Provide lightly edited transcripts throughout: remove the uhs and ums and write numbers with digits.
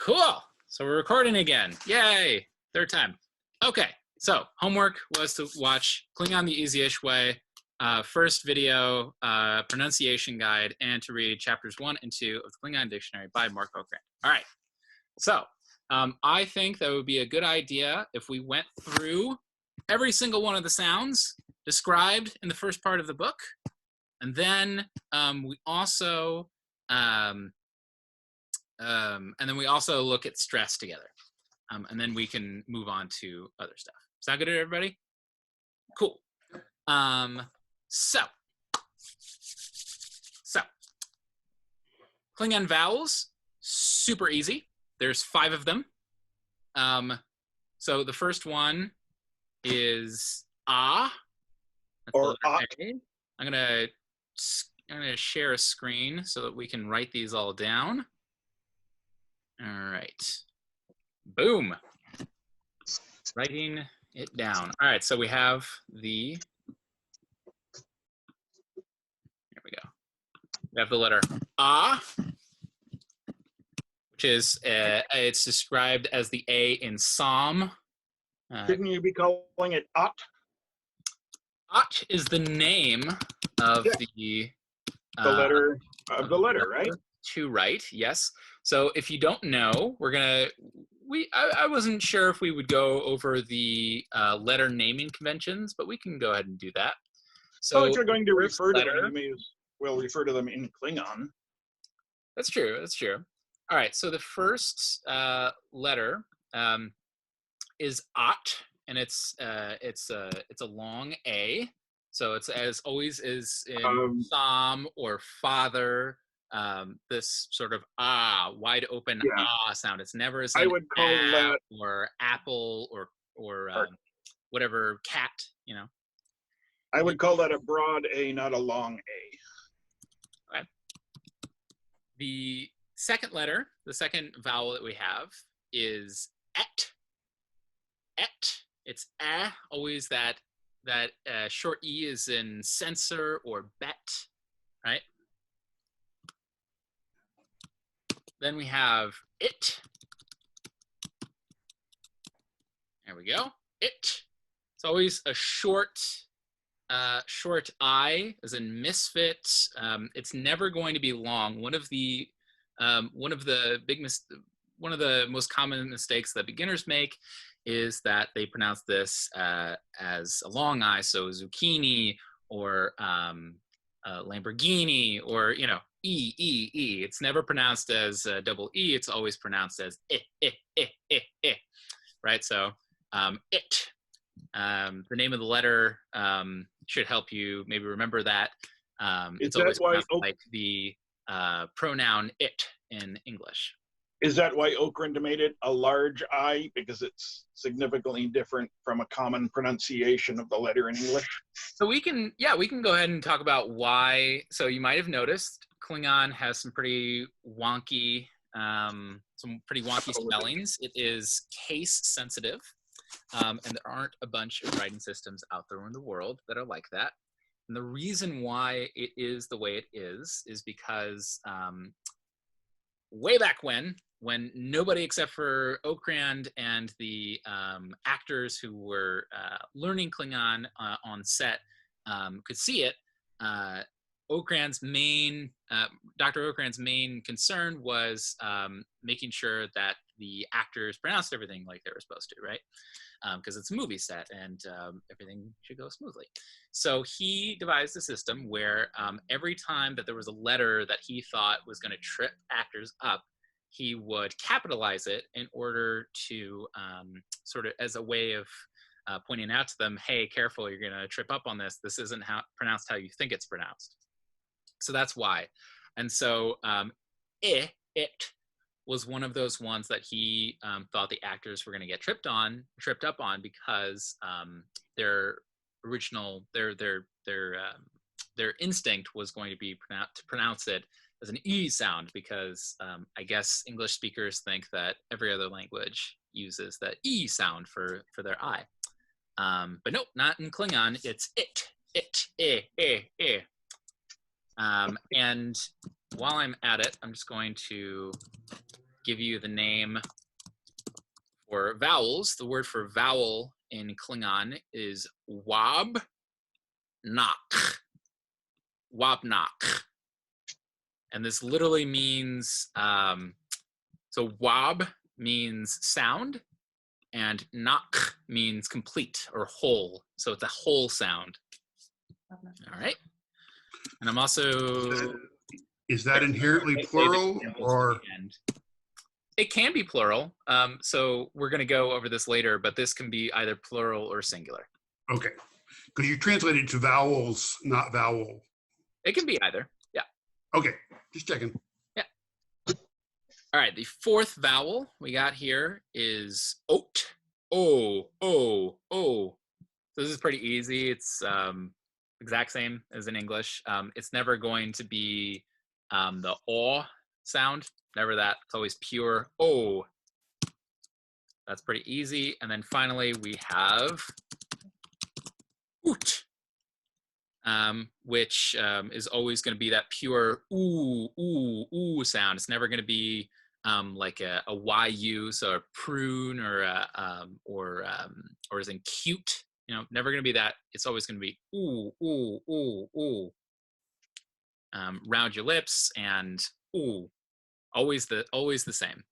Cool. So we're recording again. Yay. Third time. Okay. So homework was to watch Klingon the Easy-ish Way, first video pronunciation guide, and to read chapters 1 and 2 of the Klingon Dictionary by Mark Okrand. All right. So I think that would be a good idea if we went through every single one of the sounds described in the first part of the book. And then we also look at stress together. And then we can move on to other stuff. Is that good to everybody? Cool. So Klingon vowels, super easy. There's 5 of them. So the first one is ah. Or ot. I'm gonna share a screen so that we can write these all down. All right. Boom. Writing it down. All right, so we have the, here we go. We have the letter ah, which is, it's described as the A in Psalm. Shouldn't you be calling it ot? Ot is the name of the letter of the letter, right? To write, yes. So if you don't know, I wasn't sure if we would go over the letter naming conventions, but we can go ahead and do that. So if you're going to refer to them, you may as well refer to them in Klingon. That's true. That's true. All right. So the first letter is ot, and it's a long A. So it's as always is in Psalm or Father. This sort of wide open sound. It's never as I would call that or apple or whatever cat, you know. I would call that a broad A, not a long A. Okay. The second letter, the second vowel that we have is et. Et. It's always that short E is in censor or bet, right? Then we have it. There we go. It. It's always a short I, as in misfit. It's never going to be long. One of the most common mistakes that beginners make is that they pronounce this as a long I, so zucchini or Lamborghini, or E. It's never pronounced as double E. It's always pronounced as right? So it. The name of the letter should help you maybe remember that. It's always pronounced like the pronoun it in English. Is that why Okrand made it a large I? Because it's significantly different from a common pronunciation of the letter in English? So we can go ahead and talk about why. So you might have noticed Klingon has some pretty wonky spellings. It is case sensitive, and there aren't a bunch of writing systems out there in the world that are like that. And the reason why it is the way it is because way back when nobody except for Okrand and the actors who were learning Klingon on set could see it, Dr. Okrand's main concern was making sure that the actors pronounced everything like they were supposed to, right? Because it's a movie set and everything should go smoothly. So he devised a system where every time that there was a letter that he thought was going to trip actors up, he would capitalize it in order to sort of as a way of pointing out to them, hey, careful, you're going to trip up on this. This isn't pronounced how you think it's pronounced. So that's why. And so it was one of those ones that he thought the actors were going to get tripped up on because their instinct was going to be to pronounce it as an E sound, because I guess English speakers think that every other language uses that E sound for their I. But nope, not in Klingon. It's it. And while I'm at it, I'm just going to give you the name for vowels. The word for vowel in Klingon is wab nak. Wabnak. And this literally means, so wab means sound, and nak means complete or whole. So it's a whole sound. All right. And I'm also... Is that inherently plural, or? It can be plural. So we're going to go over this later, but this can be either plural or singular. Okay. Because you translate it to vowels, not vowel. It can be either. Yeah. Okay. Just checking. Yeah. All right. The fourth vowel we got here is ot. O, O, O. So this is pretty easy. It's exact same as in English. It's never going to be the O sound. Never that. It's always pure O. That's pretty easy. And then finally we have oot, which is always going to be that pure ooh, ooh, ooh sound. It's never going to be like a YU, so a prune or as in cute. You know, never going to be that. It's always going to be ooh, ooh, ooh, ooh. Round your lips and ooh. Always the same.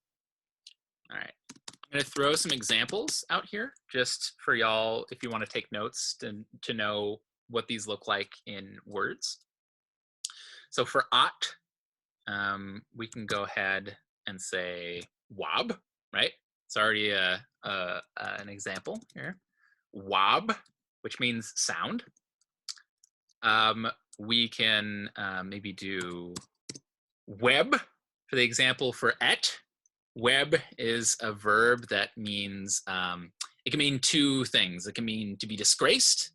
All right. I'm going to throw some examples out here just for y'all if you want to take notes to know what these look like in words. So for ot, we can go ahead and say wab, right? It's already an example here. Wab, which means sound. We can maybe do web for the example for et. Web is a verb that means, it can mean two things. It can mean to be disgraced,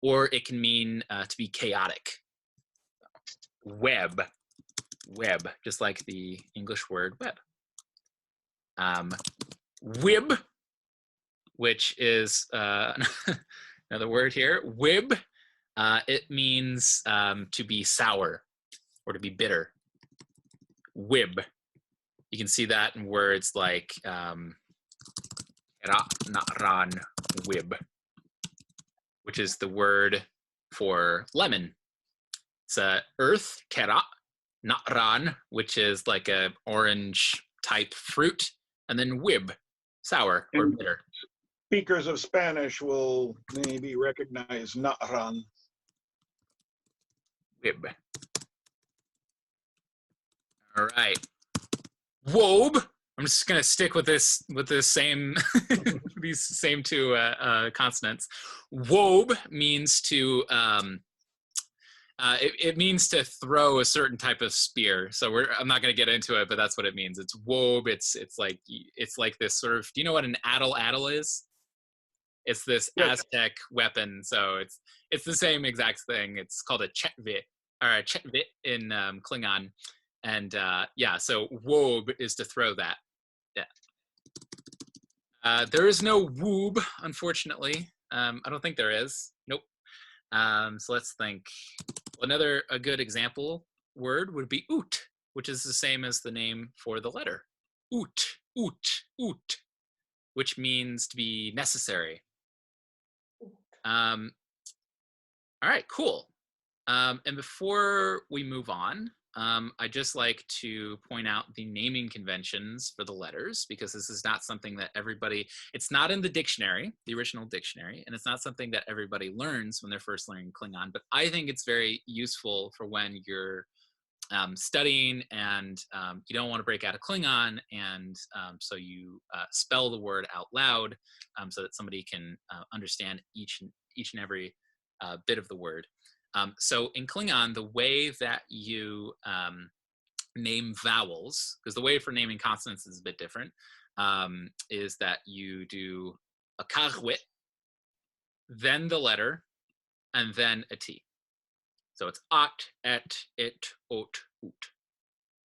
or it can mean to be chaotic. Web, just like the English word web. Wib, which is another word here. Wib, it means to be sour or to be bitter. Wib. You can see that in words like ran wib, which is the word for lemon. It's earth, kera, natran, which is like a orange type fruit, and then wib, sour or bitter. Speakers of Spanish will maybe recognize natran. Wib. All right. Wobe. I'm just gonna stick with this same these same two consonants. Wobe means to it means to throw a certain type of spear. So I'm not gonna get into it, but that's what it means. It's wobe. It's like this sort of. Do you know what an addle is? It's this Aztec weapon. So it's the same exact thing. It's called a chetvit or a chetvit in Klingon. And yeah, so wobe is to throw that. Yeah. There is no woob, unfortunately. I don't think there is. Nope. So let's think. A good example word would be oot, which is the same as the name for the letter. Oot, oot, oot, which means to be necessary. All right, cool. And before we move on, I'd just like to point out the naming conventions for the letters, because this is not something that it's not in the dictionary, the original dictionary, and it's not something that everybody learns when they're first learning Klingon, but I think it's very useful for when you're studying and you don't want to break out of Klingon, and so you spell the word out loud so that somebody can understand each and every bit of the word. So in Klingon, the way that you name vowels, because the way for naming consonants is a bit different, is that you do a kahwit, then the letter, and then a T. So it's ot, et, it, ot, oot.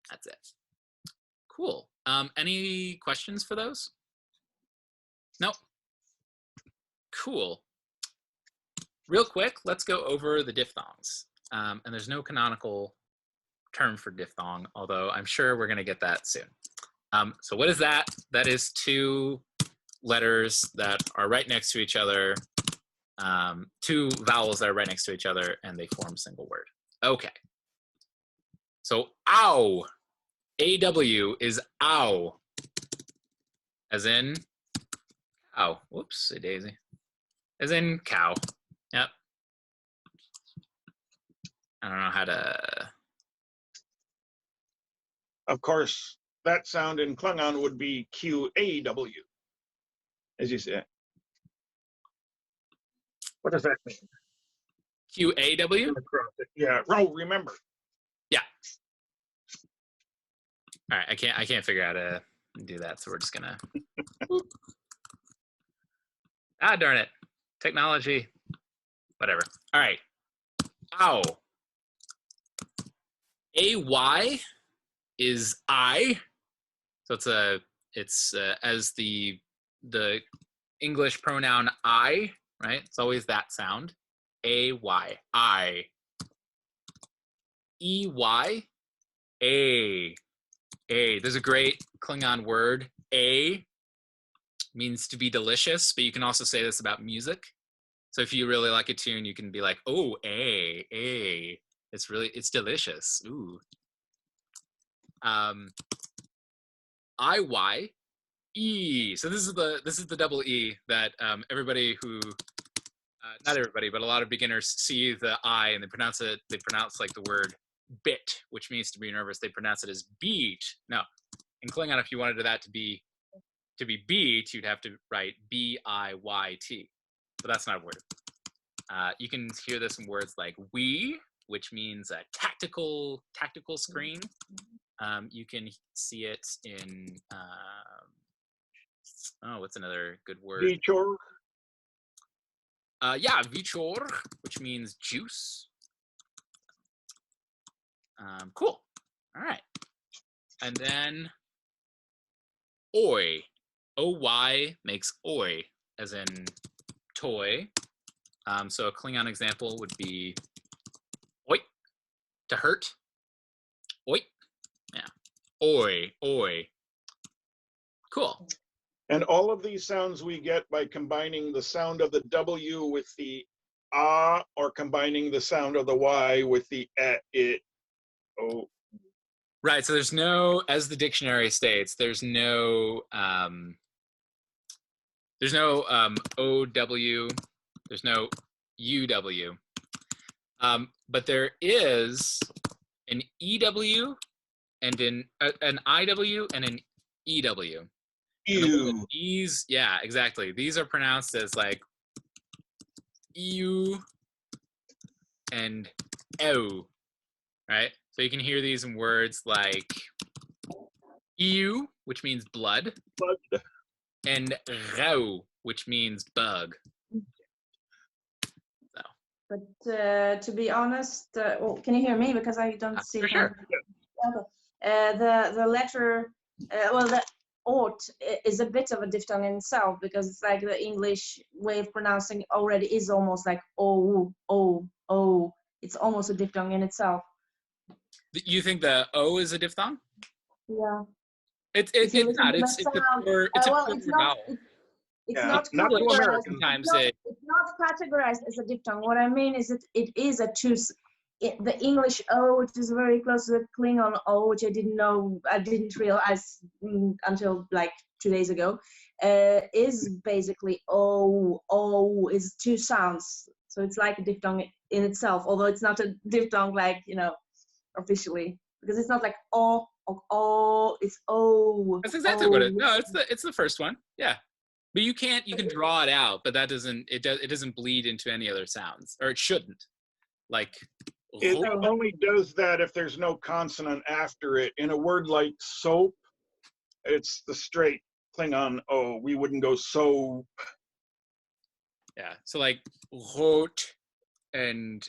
That's it. Cool. Any questions for those? Nope. Cool. Real quick, let's go over the diphthongs. And there's no canonical term for diphthong, although I'm sure we're going to get that soon. So what is that? That is two letters that are right next to each other, two vowels that are right next to each other, and they form a single word. Okay. So ow, A-W is ow, as in cow. Whoops, a daisy. As in cow. Yep. I don't know how to... Of course, that sound in Klingon would be Q-A-W, as you said. What does that mean? Q-A-W? Yeah, oh, remember. Yeah. All right, I can't figure out how to do that, so we're just gonna... Ah, darn it. Technology. Whatever. All right. Ow. A-Y is I. So it's as the English pronoun I, right? It's always that sound. A-Y, I. E-Y, A. A. There's a great Klingon word. A means to be delicious, but you can also say this about music. So if you really like a tune, you can be like, oh, A. It's delicious. Ooh. I-Y, E. So this is the double E that everybody who not everybody, but a lot of beginners see the I and they pronounce like the word bit, which means to be nervous. They pronounce it as beat. No, in Klingon, if you wanted that to be beat, you'd have to write B-I-Y-T. But that's not a word. You can hear this in words like we, which means a tactical screen. You can see it in what's another good word? Vichor. Yeah, vichor, which means juice. Cool. All right. And then oi. O-Y makes oi, as in toy. So a Klingon example would be oi, to hurt. Oi. Yeah. Oi. Cool. And all of these sounds we get by combining the sound of the W with the ah, or combining the sound of the Y with the it, oh. Right. So there's no, as the dictionary states, there's no OW, there's no UW. But there is an EW and an IW and an EW. Ew. These, yeah, exactly. These are pronounced as like ew and ew, right? So you can hear these in words like ew, which means blood, Bud. and rau, which means bug. So. But to be honest, can you hear me? Because I don't see. For sure. The letter, the ort is a bit of a diphthong in itself, because it's like the English way of pronouncing already is almost like o. It's almost a diphthong in itself. You think the O is a diphthong? Yeah. It's not. It's a pure vowel. It's Yeah, not not to categorized. Americans. Sometimes It's not categorized as a diphthong. What I mean is it is a the English O, which is very close to the Klingon O, which I didn't realize until like 2 days ago, is basically O is two sounds. So it's like a diphthong in itself, although it's not a diphthong like, officially, because it's not like O, it's O. That's exactly what it. No, it's the first one. Yeah, but you can draw it out, but that doesn't bleed into any other sounds, or it shouldn't. Like It only does that if there's no consonant after it. In a word like soap, it's the straight Klingon O. We wouldn't go soap. Yeah, so like rot and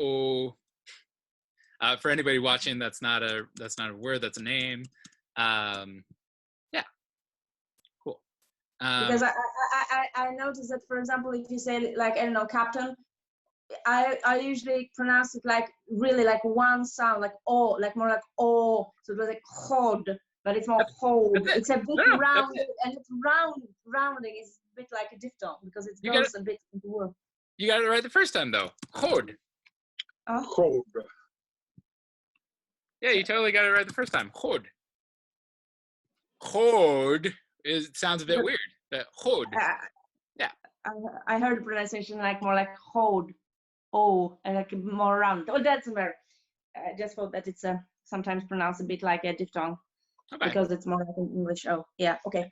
o. For anybody watching, that's not a word. That's a name. Yeah, cool. Because I noticed that, for example, if you say like, I don't know, captain, I usually pronounce it like really like one sound, like oh, like more like oh. So it was like hod, but it's more hold. That's it. It's a bit No, that's round, it. and it's rounding is a bit like a diphthong because it You got goes a bit into word. You got it right the first time, though. Hod. Oh, Hod. Yeah, you totally got it right the first time. Hod. Hod sounds a bit But- weird. But hod. Yeah. I heard the pronunciation like more like hold, oh, and like more round. Oh, that's better. I just thought that it's sometimes pronounced a bit like a diphthong Okay. because it's more like an English oh. Yeah, okay.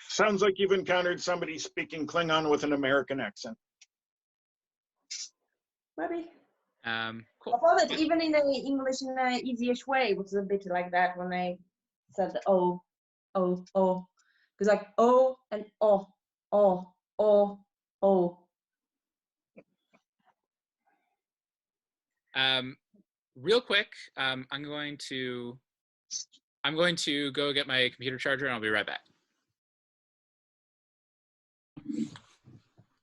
Sounds like you've encountered somebody speaking Klingon with an American accent. Maybe. I Cool. thought that even in the English in an easyish way it was a bit like that when they said the oh, oh, oh. Because like oh and oh, oh, oh, oh. Real quick, I'm going to go get my computer charger, and I'll be right back.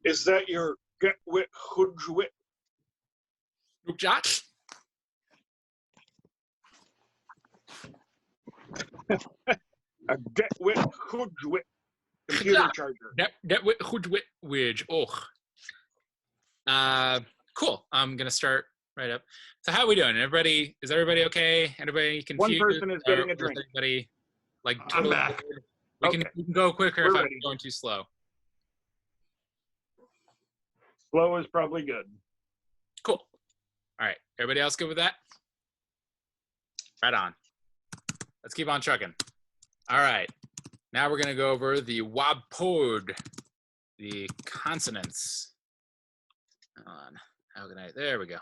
Is that your get wit hudwit? Jot. A get wit hudwit computer charger. That wit widge. Oh. Cool. I'm gonna start right up. So how are we doing? Is everybody okay? Anybody confused? One person is getting a Or drink. Everybody like I'm totally back. bored? We Okay. can go quicker if We're I'm ready. going too slow. Slow is probably good. Cool. All right. Everybody else good with that? Right on. Let's keep on trucking. All right. Now we're gonna go over the wabpod, the consonants. Hold on. How can I? There we go.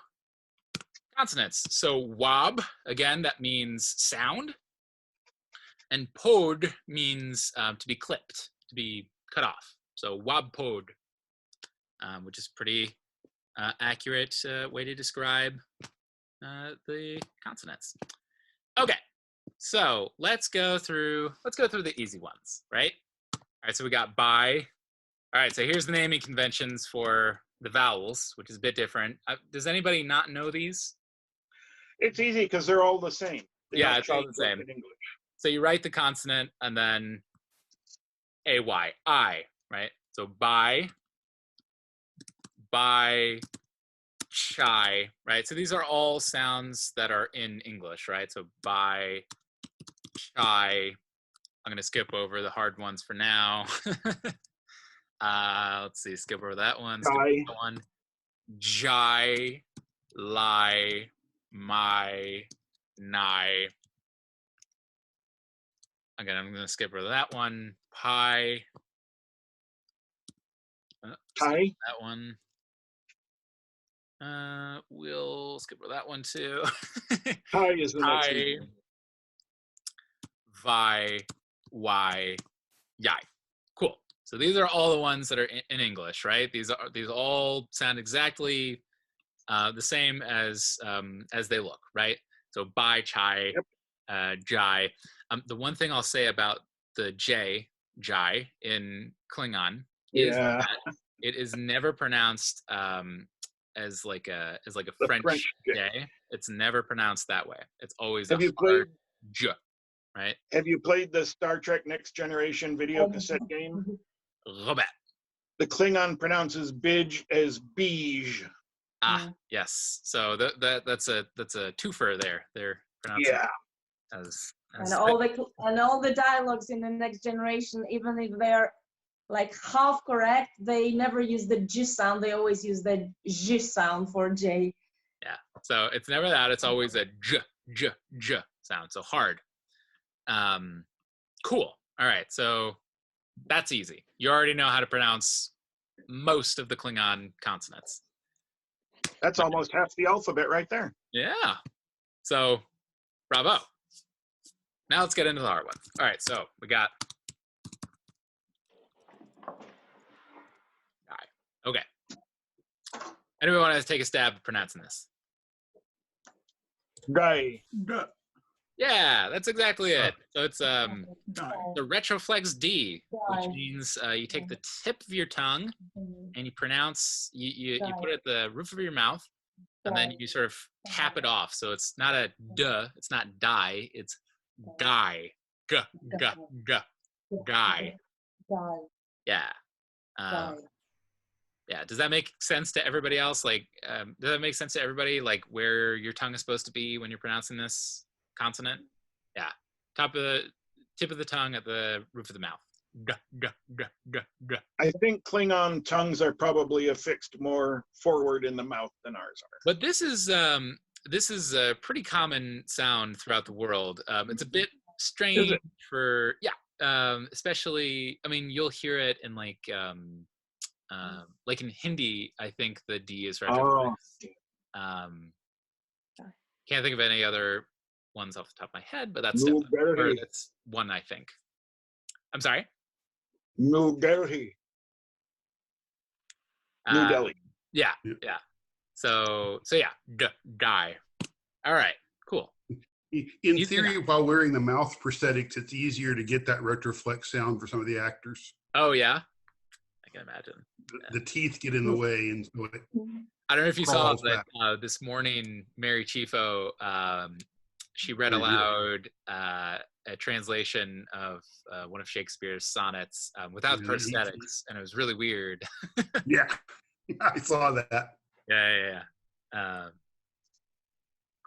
Consonants. So wab, again, that means sound. And pod means to be clipped, to be cut off. So wabpod, which is pretty accurate way to describe the consonants. Okay, so let's go through the easy ones, right? All right, so we got by. All right, so here's the naming conventions for the vowels, which is a bit different. Does anybody not know these? It's easy because they're all the same. They Yeah, don't it's all change the same. in English. So you write the consonant and then ay, I, right? So by, chai, right? So these are all sounds that are in English, right? So by, chai. I'm gonna skip over the hard ones for now. Let's see, skip over that one. Skip over Chai. that one. Jai, lai, my, nai. Again, I'm gonna skip over that one. Pi. Chai. That one. We'll skip over that one too. Chai is the next Pi, easy one. vi, y, yai. Cool. So these are all the ones that are in English, right? These all sound exactly the same as they look, right? So by, chai, jai. The one thing I'll say about the j, jai, in Klingon is that it is never pronounced as like a The French French J. j. It's never pronounced that way. It's always Have a you hard played? j, right? Have you played the Star Trek Next Generation video cassette game? Robert. The Klingon pronounces bidge as beige. Yes. So that's a twofer there. They're pronouncing Yeah. as And all the dialogues in the Next Generation, even if they're like half correct, they never use the j sound. They always use the j sound for j. Yeah. So it's never that. It's always a j sound. So hard. Cool. All right. So that's easy. You already know how to pronounce most of the Klingon consonants. That's almost half the alphabet right there. Yeah. So bravo. Now let's get into the hard ones. All right. So we got. All right. Okay. Anybody want to take a stab at pronouncing this? Guy. Yeah, that's exactly it. So it's Die. the retroflex D, which means you take the tip of your tongue and you pronounce, you put it at the roof of your mouth, and then you sort of tap it off. So it's not a duh, it's not die, it's guy. G, g, g, guy. Yeah. Yeah. Does that make sense to everybody else? Like, does that make sense to everybody? Like where your tongue is supposed to be when you're pronouncing this consonant? Yeah. Tip of the tongue at the roof of the mouth. G, g, g, g, g. I think Klingon tongues are probably affixed more forward in the mouth than ours are. But this is a pretty common sound throughout the world. It's a bit strange for especially. I mean, you'll hear it in like in Hindi. I think the D is retroflexed. Can't think of any other ones off the top of my head, but that's that's one I think. I'm sorry. New Delhi. New Delhi. Yeah. So yeah, guy. All right, cool. In theory, while wearing the mouth prosthetics, it's easier to get that retroflex sound for some of the actors. Oh yeah, I can imagine. The teeth get in the way, and so I don't know if you saw that this morning. Mary Chifo, she read aloud a translation of one of Shakespeare's sonnets without prosthetics, and it was really weird. Yeah, I saw that. Yeah.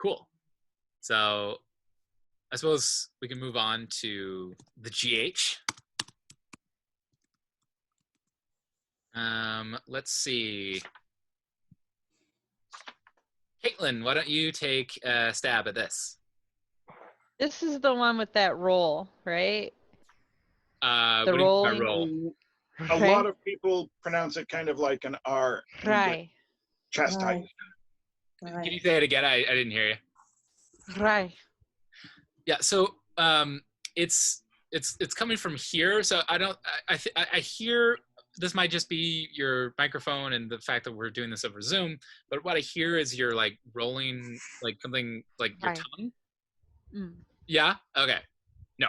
Cool. So I suppose we can move on to the GH. Let's see. Caitlin, why don't you take a stab at this? This is the one with that roll, right? The rolling roll. A lot of people pronounce it kind of like an R. Right. Chastised. Can you say it again? I didn't hear you. Right. Yeah. So it's coming from here. So I hear. This might just be your microphone and the fact that we're doing this over Zoom, but what I hear is you're like rolling like something like your tongue. Mm. Yeah. Okay. No.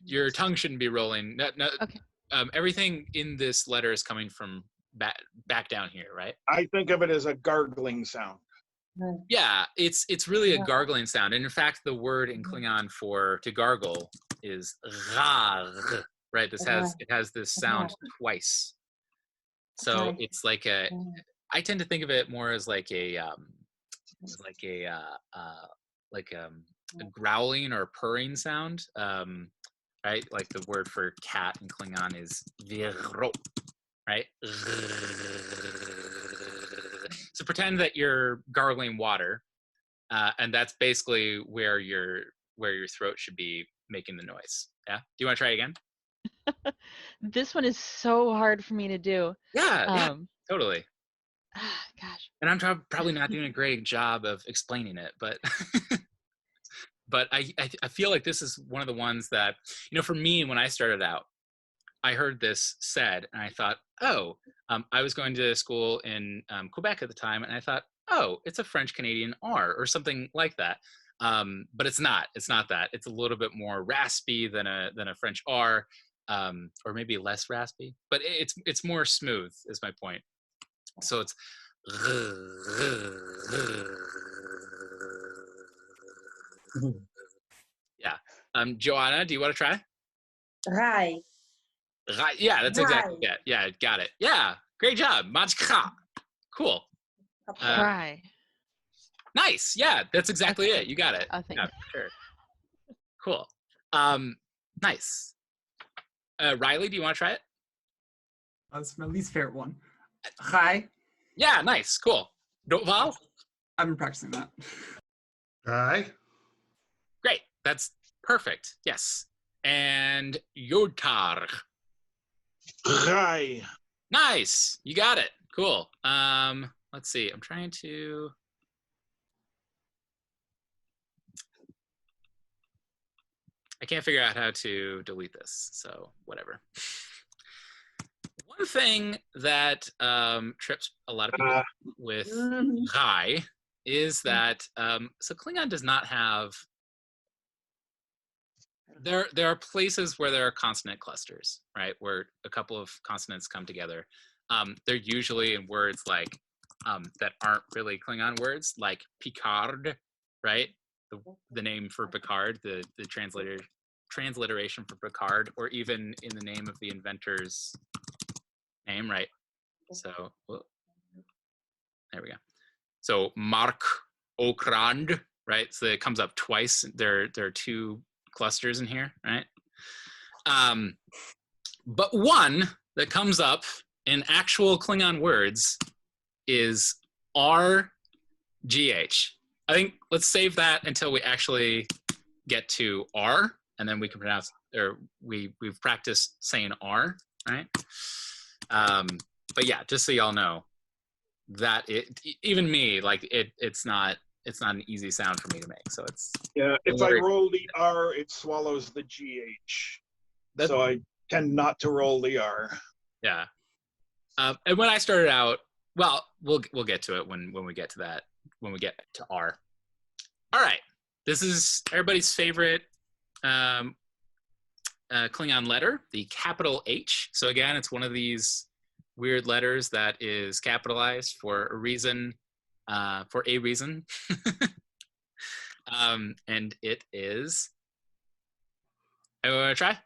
Your tongue shouldn't be rolling. No. Okay. Everything in this letter is coming from back down here, right? I think of it as a gargling sound. Yeah, it's really a gargling sound, and in fact, the word in Klingon to gargle is rar. Right, it has this sound twice, so it's like I tend to think of it more as like a growling or purring sound, right? Like the word for cat in Klingon is viro, right? So pretend that you're gargling water, and that's basically where your throat should be making the noise. Yeah. Do you want to try it again? This one is so hard for me to do. Yeah, totally. Gosh. And I'm probably not doing a great job of explaining it, but but I feel like this is one of the ones that, for me, when I started out, I heard this said, and I thought, I was going to school in Quebec at the time, and I thought, it's a French-Canadian R or something like that. But it's not. It's not that. It's a little bit more raspy than a French R. Or maybe less raspy, but it's more smooth is my point. So it's yeah. Joanna, do you want to try? Right. Right. Yeah, that's exactly it. Yeah, got it. Yeah, great job. Cool. Right. Nice. Yeah, that's exactly it. You got it. I think. Yeah, sure. Cool. Nice. Riley, do you want to try it? That's my least favorite one. Hi. Yeah, nice, cool. Val? I've been practicing that. Hi. Great, that's perfect. Yes. And Yotar. Hi. Nice, you got it. Cool. Let's see. I'm trying to. I can't figure out how to delete this, so whatever. One thing that trips a lot of people with Rai is that so Klingon does not have. There are places where there are consonant clusters, right? Where a couple of consonants come together. They're usually in words like that aren't really Klingon words, like Picard, right? The name for Picard, the transliteration for Picard, or even in the name of the inventor's name, right? So there we go. So Mark Okrand, right? So it comes up twice. There are two clusters in here, right? But one that comes up in actual Klingon words is RGH. I think let's save that until we actually get to R, and then we can pronounce, or we've practiced saying R, right? But yeah, just so y'all know that even me, like it's not an easy sound for me to make. So it's if I roll the R, it swallows the GH. So I tend not to roll the R. Yeah. And when I started out, well, we'll get to it when we get to that, when we get to R. All right. This is everybody's favorite Klingon letter, the capital H. So again, it's one of these weird letters that is capitalized for a reason. And it is. Everyone want to try?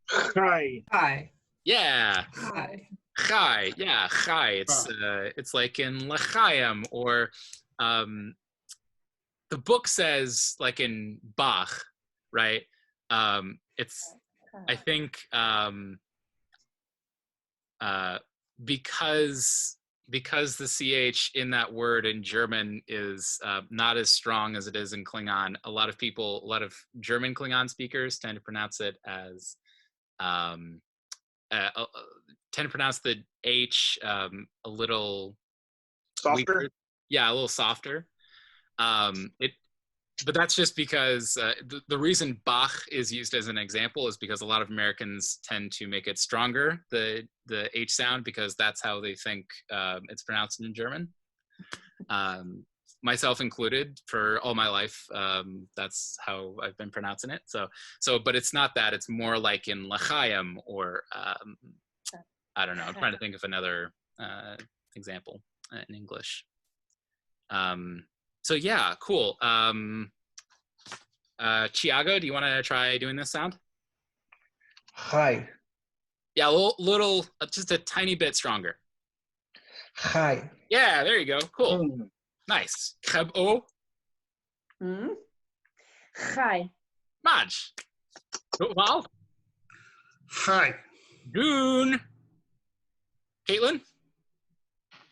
Hi. Hi. Yeah. Hi. Chai. Yeah, chai. It's like in L'chaim, or the book says like in Bach, right? It's I think because the CH in that word in German is not as strong as it is in Klingon, a lot of German Klingon speakers tend to pronounce it as tend to pronounce the H a little Softer? weaker. Yeah, a little softer. But that's just because the reason Bach is used as an example is because a lot of Americans tend to make it stronger, the H sound, because that's how they think it's pronounced in German. Myself included, for all my life, that's how I've been pronouncing it. So, but it's not that. It's more like in L'chaim, or I don't know. I'm trying to think of another example in English. So yeah, cool. Thiago, do you want to try doing this sound? Hi. Yeah, a little, just a tiny bit stronger. Hi. Yeah, there you go. Cool. Nice. Khab-o. Hi. Maj. Wow. Hi. Goon. Caitlin?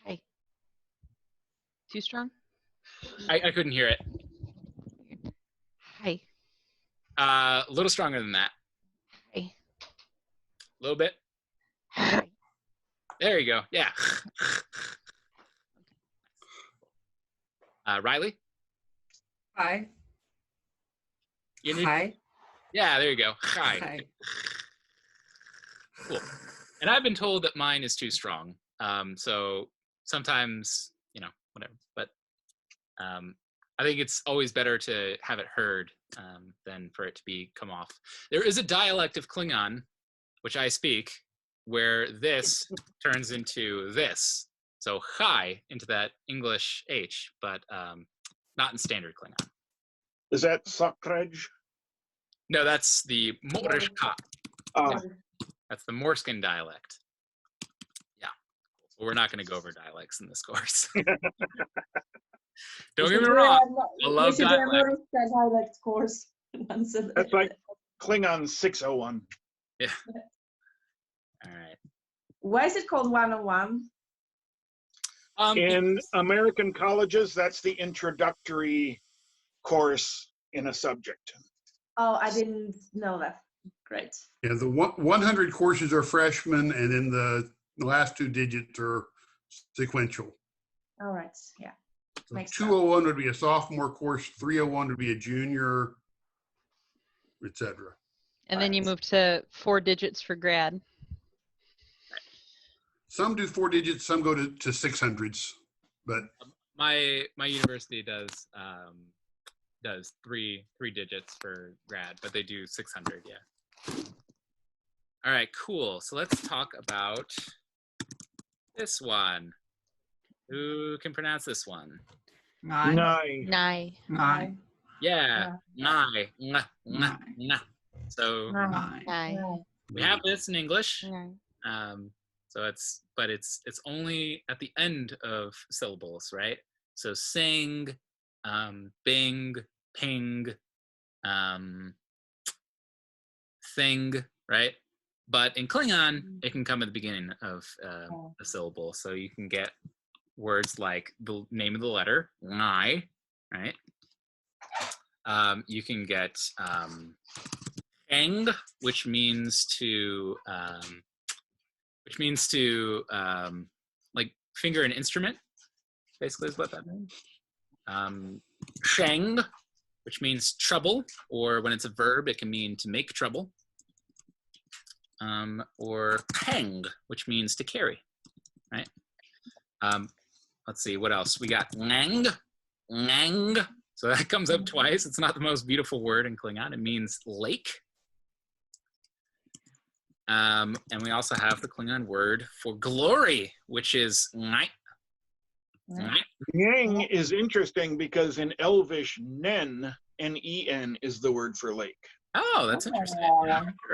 Hi. Too strong? I couldn't hear it. Hi. A little stronger than that. Hi. A little bit. Hi. There you go. Yeah. Riley? Hi. You Hi. Yeah, there you go. Hi. Hi. Cool. And I've been told that mine is too strong. So sometimes, whatever. But I think it's always better to have it heard than for it to come off. There is a dialect of Klingon, which I speak, where this turns into this. So chai into that English H, but not in standard Klingon. Is that Sokrej? No, that's the Morishka. That's the Morskin dialect. Yeah. Well, we're not going to go over dialects in this course. Don't get me wrong. I love dialect. Dialect course. That's like Klingon 601. Yeah. All right. Why is it called 101? In American colleges, that's the introductory course in a subject. Oh, I didn't know that. Great. Yeah, the 100 courses are freshmen, and then the last two digits are sequential. All right. Yeah. So Makes 201 would be a sophomore course, 301 would be a junior, etc. And then you move to 4 digits for grad. Some do 4 digits, some go to 600s, but my university does three digits for grad, but they do 600. Yeah. All right, cool. So let's talk about this one. Who can pronounce this one? Nine. Nine. Nai. Nine. Yeah, nai. So Nine. Nai. we have this in English. Nai. So it's only at the end of syllables, right? So sing, bing, ping, thing, right? But in Klingon, it can come at the beginning of a syllable. So you can get words like the name of the letter, nai, right? You can get eng, which means to like finger an instrument, basically is what that means. Sheng, which means trouble, or when it's a verb, it can mean to make trouble. Or peng, which means to carry, right? Let's see, what else? We got ngang. So that comes up twice. It's not the most beautiful word in Klingon. It means lake. And we also have the Klingon word for glory, which is ngai. Yang is interesting because in Elvish, nen, N-E-N, is the word for lake. Oh, that's interesting.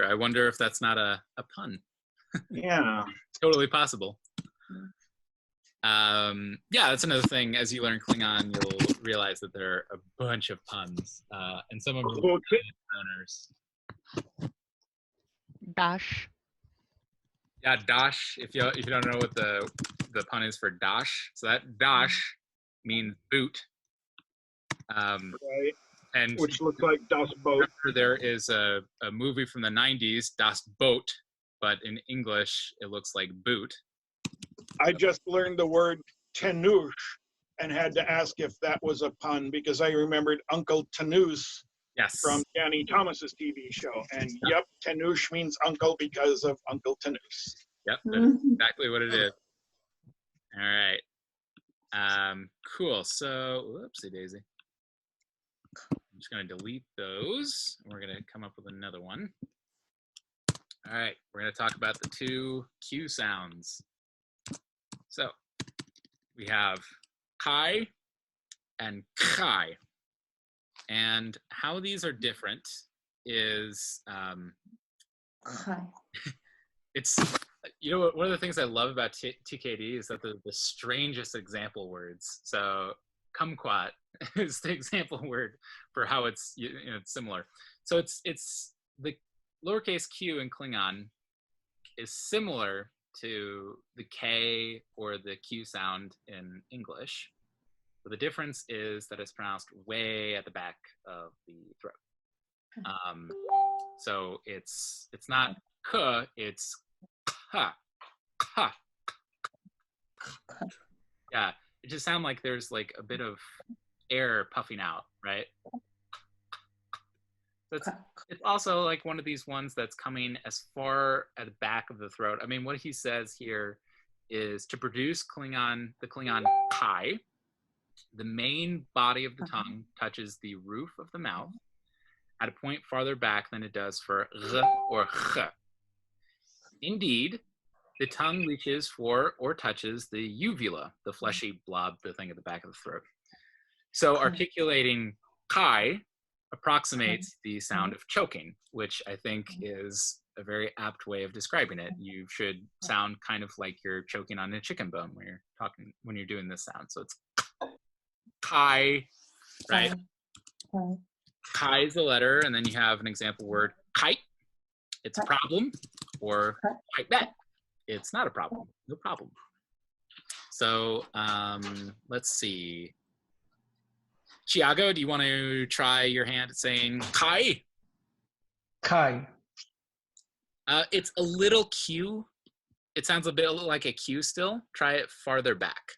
I wonder if that's not a pun. Yeah. Totally possible. Yeah, that's another thing. As you learn Klingon, you'll realize that there are a bunch of puns, and some of them are owners. Dash. Yeah, dash. If you don't know what the pun is for dash, so that dash means boot. Right. And Which looks like Das Boot. there is a movie from the 90s, Das Boot, but in English it looks like boot. I just learned the word tenush and had to ask if that was a pun because I remembered Uncle Tenus Yes. from Danny Thomas's TV show. And yep, tenush means uncle because of Uncle Tenus. Yep, that's exactly what it is. All right. Cool. So, whoopsie daisy. I'm just going to delete those. And we're going to come up with another one. All right. We're going to talk about the two Q sounds. So, we have kai and kai. And how these are different is it's, you know, one of the things I love about TKD is that the strangest example words. So kumquat is the example word for how it's, you know, it's similar. So it's the lowercase q in Klingon is similar to the K or the Q sound in English. But the difference is that it's pronounced way at the back of the throat. So it's not k, it's ka, ka. Yeah, it just sounds like there's like a bit of air puffing out, right? So it's also like one of these ones that's coming as far at the back of the throat. I mean, what he says here is to produce the Klingon kai, the main body of the tongue touches the roof of the mouth at a point farther back than it does for r or ch. Indeed, the tongue reaches for or touches the uvula, the fleshy blob, the thing at the back of the throat. So articulating kai approximates the sound of choking, which I think is a very apt way of describing it. You should sound kind of like you're choking on a chicken bone when you're doing this sound. So it's kai, right? Kai is the letter, and then you have an example word, kite. It's a problem, or quite bad. It's not a problem, no problem. So let's see. Chiago, do you want to try your hand at saying kai? Kai. It's a little Q. It sounds a bit like a Q still. Try it farther back.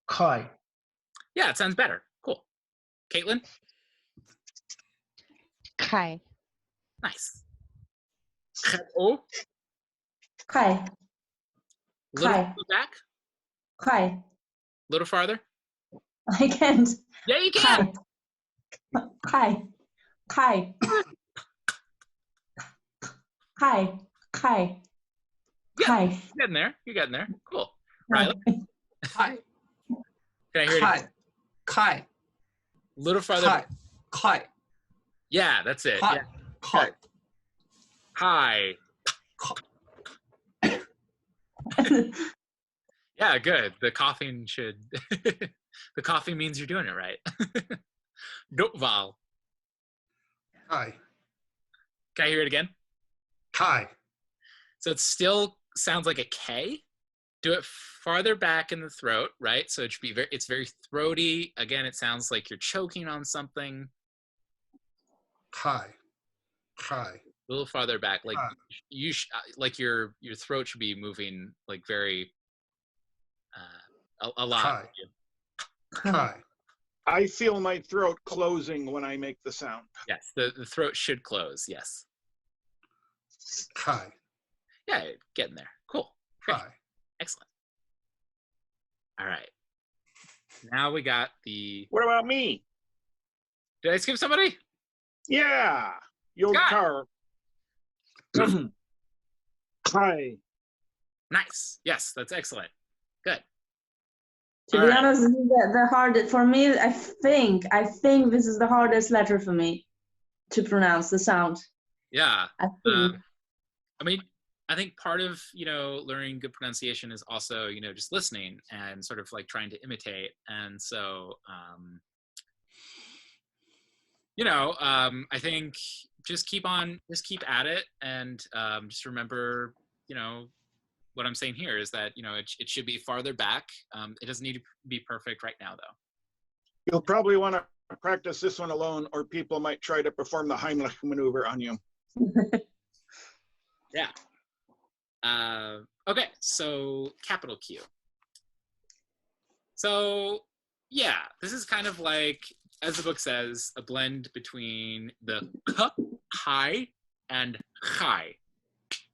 Kai. Yeah, it sounds better. Cool. Caitlin? Kai. Nice. Oh, Kai. little Kai. back. Kai. little farther. I can't. Yeah, you can. Kai. Kai. Kai. Kai. Yeah. Kai. You're getting there. You're getting there. Cool. Riley, Kai. can I hear it again? Kai. Little farther. Kai. Kai. Yeah, that's it. Kai. Yeah. Kai. Hi. Yeah, good. The coughing should. The coughing means you're doing it right. Vowel. Kai. Can I hear it again? Kai. So it still sounds like a K. Do it farther back in the throat, right? So it should be it's very throaty. Again, it sounds like you're choking on something. Kai. Kai. A little farther back, like Kai. like your throat should be moving like very a lot. Kai. Kai. I feel my throat closing when I make the sound. Yes, the throat should close. Yes. Kai. Yeah, getting there. Cool. Great. Kai. Excellent. All right. Now we got the. What about me? Did I skip somebody? Yeah. Your Scott. car. Hi. Nice. Yes, that's excellent. Good. To All be right. honest, this is the hardest for me. I think this is the hardest letter for me to pronounce the sound. Yeah. I think. I mean, I think part of, learning good pronunciation is also, just listening and sort of like trying to imitate. And so, I think just keep at it, and just remember, what I'm saying here is that, it should be farther back. It doesn't need to be perfect right now, though. You'll probably want to practice this one alone, or people might try to perform the Heimlich maneuver on you. Yeah. Okay, so capital Q. So, yeah, this is kind of like, as the book says, a blend between the k, hi, and chai.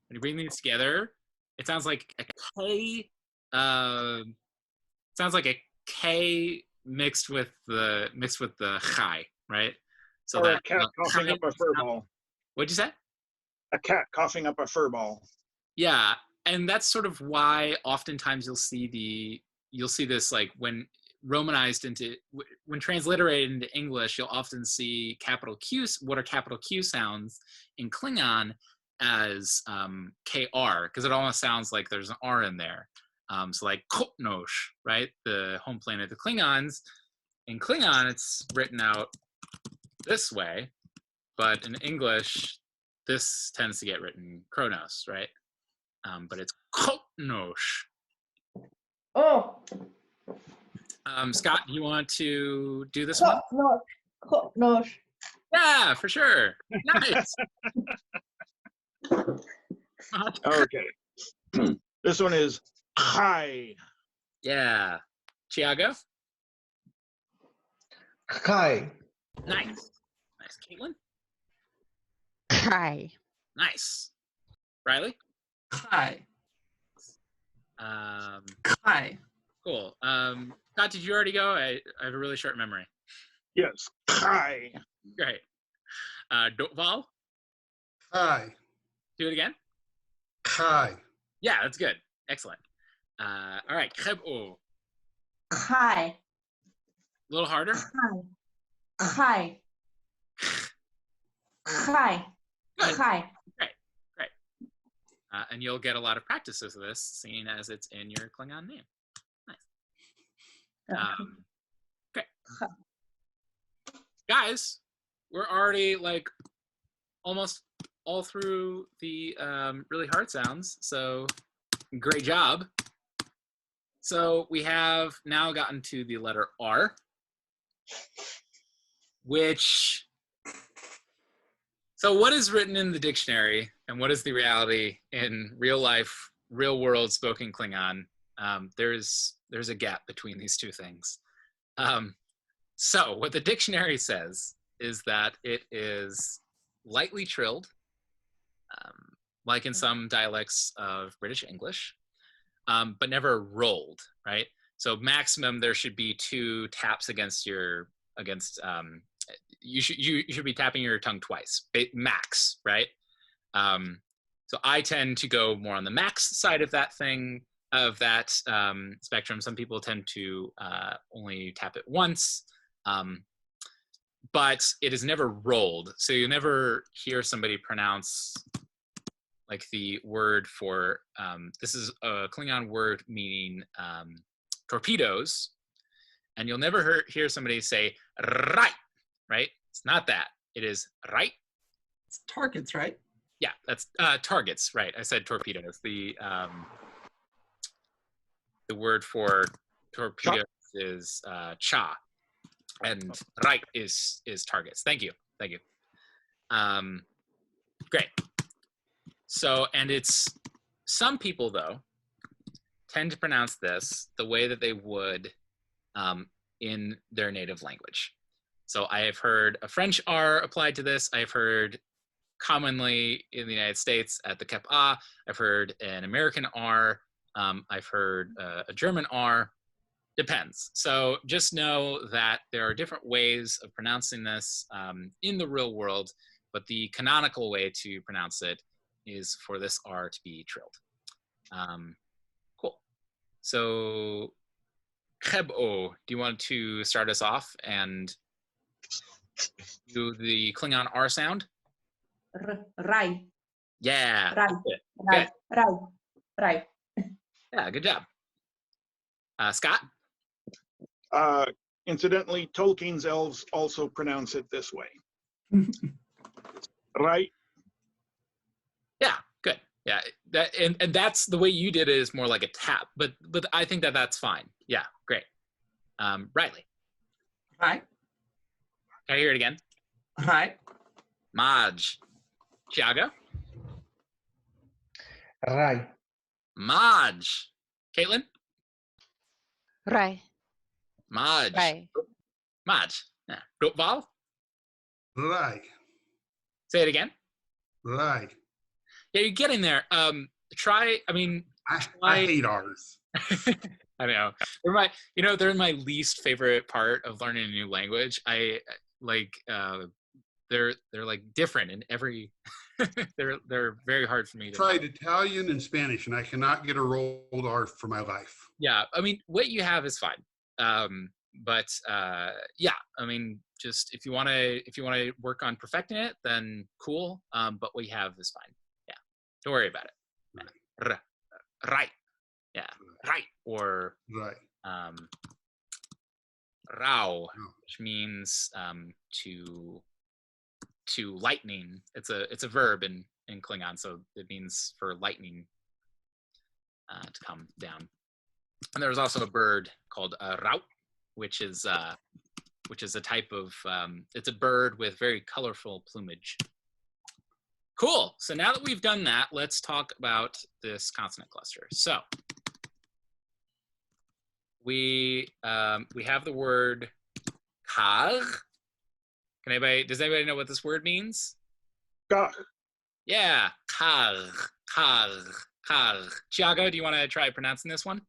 When you bring these together, it sounds like a K. Sounds like a K mixed with the chai, right? So Or that a cat coughing up a fur ball. What'd you say? A cat coughing up a fur ball. Yeah, and that's sort of why oftentimes you'll see this, like, when transliterated into English, you'll often see capital Q's, what are capital Q sounds in Klingon as KR, because it almost sounds like there's an R in there. So like Kopnosh, right? The home planet of the Klingons. In Klingon, it's written out this way, but in English, this tends to get written Kronos, right? But it's Kopnosh. Oh. Scott, you want to do this one? No. Yeah, for sure. Nice. Okay. This one is hi. Yeah. Tiago? Kai. Nice. Nice. Caitlin? Kai. Nice. Riley? Kai. Um, Kai. cool. Scott, did you already go? I have a really short memory. Yes. Hi. Great. Val? Kai. Do it again? Kai. Yeah, that's good. Excellent. All right. Khebo. Kai. A little harder? Kai. Kai. Good. Kai. Great. And you'll get a lot of practices of this, seeing as it's in your Klingon name. Nice. Great. Guys, we're already like almost all through the really hard sounds, so great job. So we have now gotten to the letter R, so what is written in the dictionary and what is the reality in real life, real world spoken Klingon? There's a gap between these two things. So what the dictionary says is that it is lightly trilled, like in some dialects of British English, but never rolled, right? So maximum, there should be 2 taps against you should be tapping your tongue twice, max, right? So I tend to go more on the max side of that spectrum. Some people tend to only tap it once, but it is never rolled. So you never hear somebody pronounce like the word for, this is a Klingon word meaning torpedoes, and you'll never hear somebody say right? It's not that. It is right. It's targets, right? Yeah, that's targets, right? I said torpedoes. The word for torpedoes is cha, and right is targets. Thank you. Great. So, and it's, some people though tend to pronounce this the way that they would in their native language. So I have heard a French R applied to this. I've heard commonly in the United States at the kep a. I've heard an American R. I've heard a German R. Depends. So just know that there are different ways of pronouncing this in the real world, but the canonical way to pronounce it is for this R to be trilled. Cool. So Khebo, do you want to start us off and do the Klingon R sound? Rai. Yeah. Rai. Rai. Yeah, good job. Scott? Incidentally, Tolkien's elves also pronounce it this way. Right? Yeah, good. Yeah, that and that's the way you did it is more like a tap, but I think that's fine. Yeah, great. Riley. Right. Can I hear it again? Right. Maj. Tiago? Rai. Maj. Caitlin? Rai. Maj. Rai. Maj. Yeah. Rotval? Right. Say it again. Right. Yeah, you're getting there. Try, I mean, I hate R's. I know. They're my least favorite part of learning a new language. I like they're like different in every they're very hard for me to Tried Italian and Spanish and I cannot get a rolled R for my life. Yeah, I mean what you have is fine. But yeah, I mean just if you want to work on perfecting it, then cool. But what you have is fine. Yeah. Don't worry about it. Right. Right. Yeah. Right. Or Right. rao, which means to lightning. It's a verb in Klingon, so it means for lightning to come down. And there's also a bird called raut, which is a type of it's a bird with very colorful plumage. Cool. So now that we've done that, let's talk about this consonant cluster. So we have the word kar. Does anybody know what this word means? Gah. Yeah, kar. Tiago, do you want to try pronouncing this one?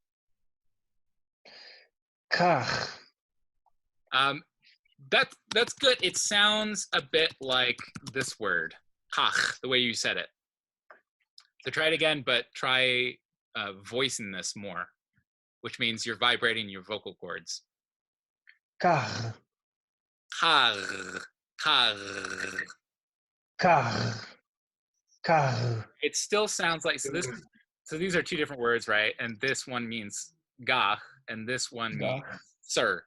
Kach. That's good. It sounds a bit like this word, kach, the way you said it. So try it again, but try voicing this more, which means you're vibrating your vocal cords. Kach. Kar. It still sounds like so these are two different words, right? And this one means gah, and this one means sir,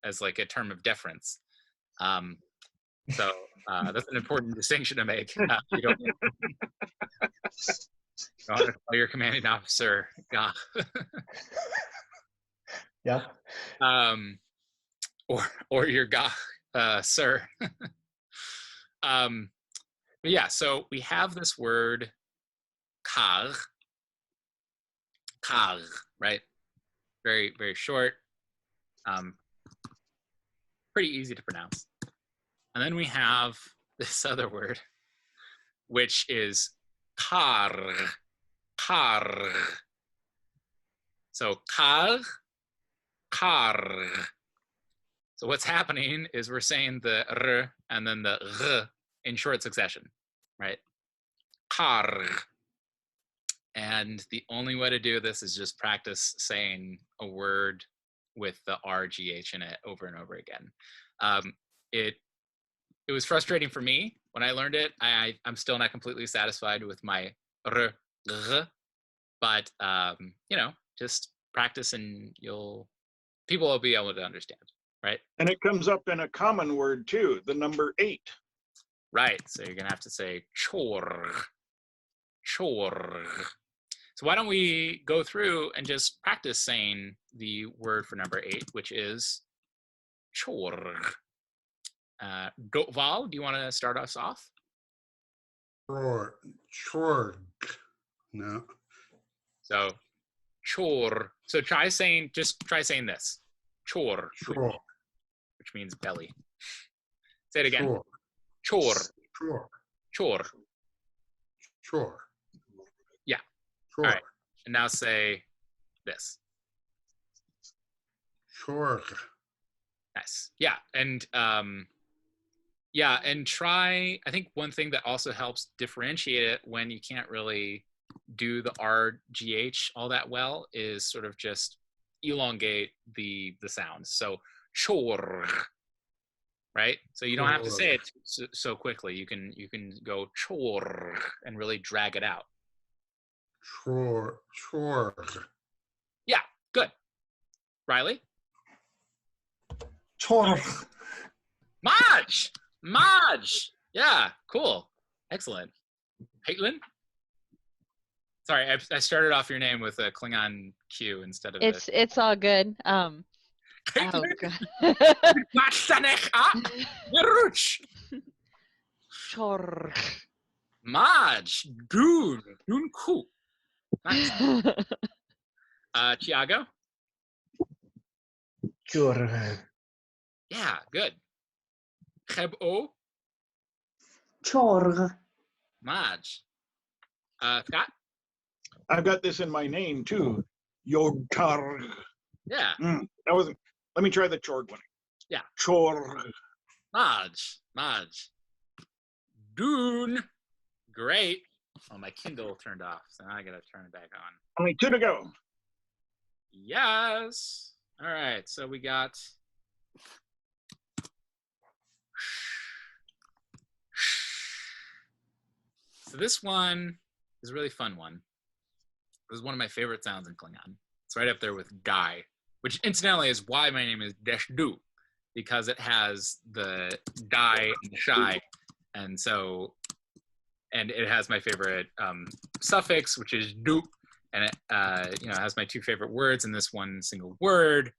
as like a term of deference. So that's an important distinction to make. You don't want to call your commanding officer gah. Yeah. Or your gah, sir. But yeah, so we have this word kar, right? Very, very short. Pretty easy to pronounce. And then we have this other word, which is kar. So kar Kar. So what's happening is we're saying the r and then the r in short succession, right? Kar. And the only way to do this is just practice saying a word with the RGH in it over and over again. It was frustrating for me when I learned it. I'm still not completely satisfied with my r, but just practice and people will be able to understand, right? And it comes up in a common word too, the number 8. Right. So you're gonna have to say chor, chor. So why don't we go through and just practice saying the word for number 8, which is chor. Val, do you want to start us off? Chorg. No. So chor. So try saying this. Chor. Chor. Which means belly. Say it again. Chor. Chor. Chor. Chor. Chor. Yeah. Chor. All right. And now say this. Chorg. Nice. Yeah. And and try, I think one thing that also helps differentiate it when you can't really do the RGH all that well is sort of just elongate the sounds. So chor, right? So you don't have to say it so quickly. You can go chor and really drag it out. Chorg. Yeah, good. Riley? Chorg. Maj. Yeah, cool. Excellent. Caitlin? Sorry, I started off your name with a Klingon Q instead of It's all good. Oh Caitlin? god. Chor. Maj. Dun ku. Nice. Tiago? Chorg. Yeah, good. Chebo? Chorg. Maj. Scott? I've got this in my name too. Yodtar. Yeah. That wasn't. Let me try the Chorg one. Yeah. Chorg. Maj. Dune. Great. Oh, my Kindle turned off, so now I gotta turn it back on. Only 2 to go. Yes. All right, so we got so this one is a really fun one. This is one of my favorite sounds in Klingon. It's right up there with Guy, which incidentally is why my name is Deshdu, because it has the die and the shy, and it has my favorite suffix, which is du, and it has my 2 favorite words in this one single word.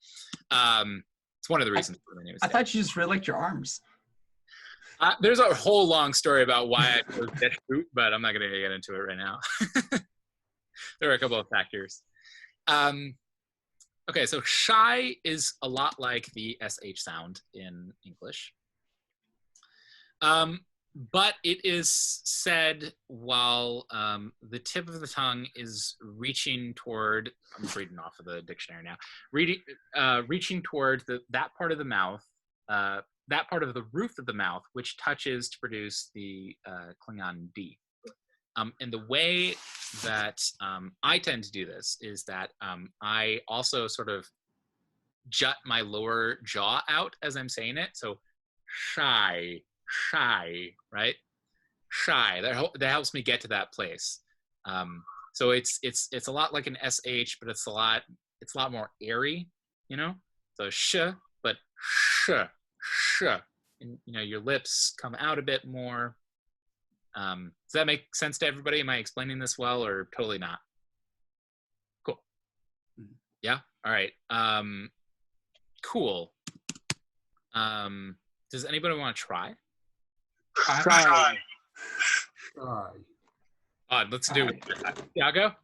It's one of the reasons my name is. I thought you just really liked your arms. There's a whole long story about why I chose Deshdu, but I'm not going to get into it right now. There are a couple of factors. Okay, so shy is a lot like the SH sound in English. But it is said while the tip of the tongue is reaching toward, I'm just reading off of the dictionary now, reaching toward that part of the mouth, that part of the roof of the mouth, which touches to produce the Klingon D. And the way that I tend to do this is that I also sort of jut my lower jaw out as I'm saying it. So shy, right? Shy. That helps me get to that place. So it's a lot like an SH, but it's a lot more airy, you know. So sh, but sh. And your lips come out a bit more. Does that make sense to everybody? Am I explaining this well or totally not? Cool. Yeah. All right. Cool. Does anybody want to try? Shy. Let's do it. Tiago?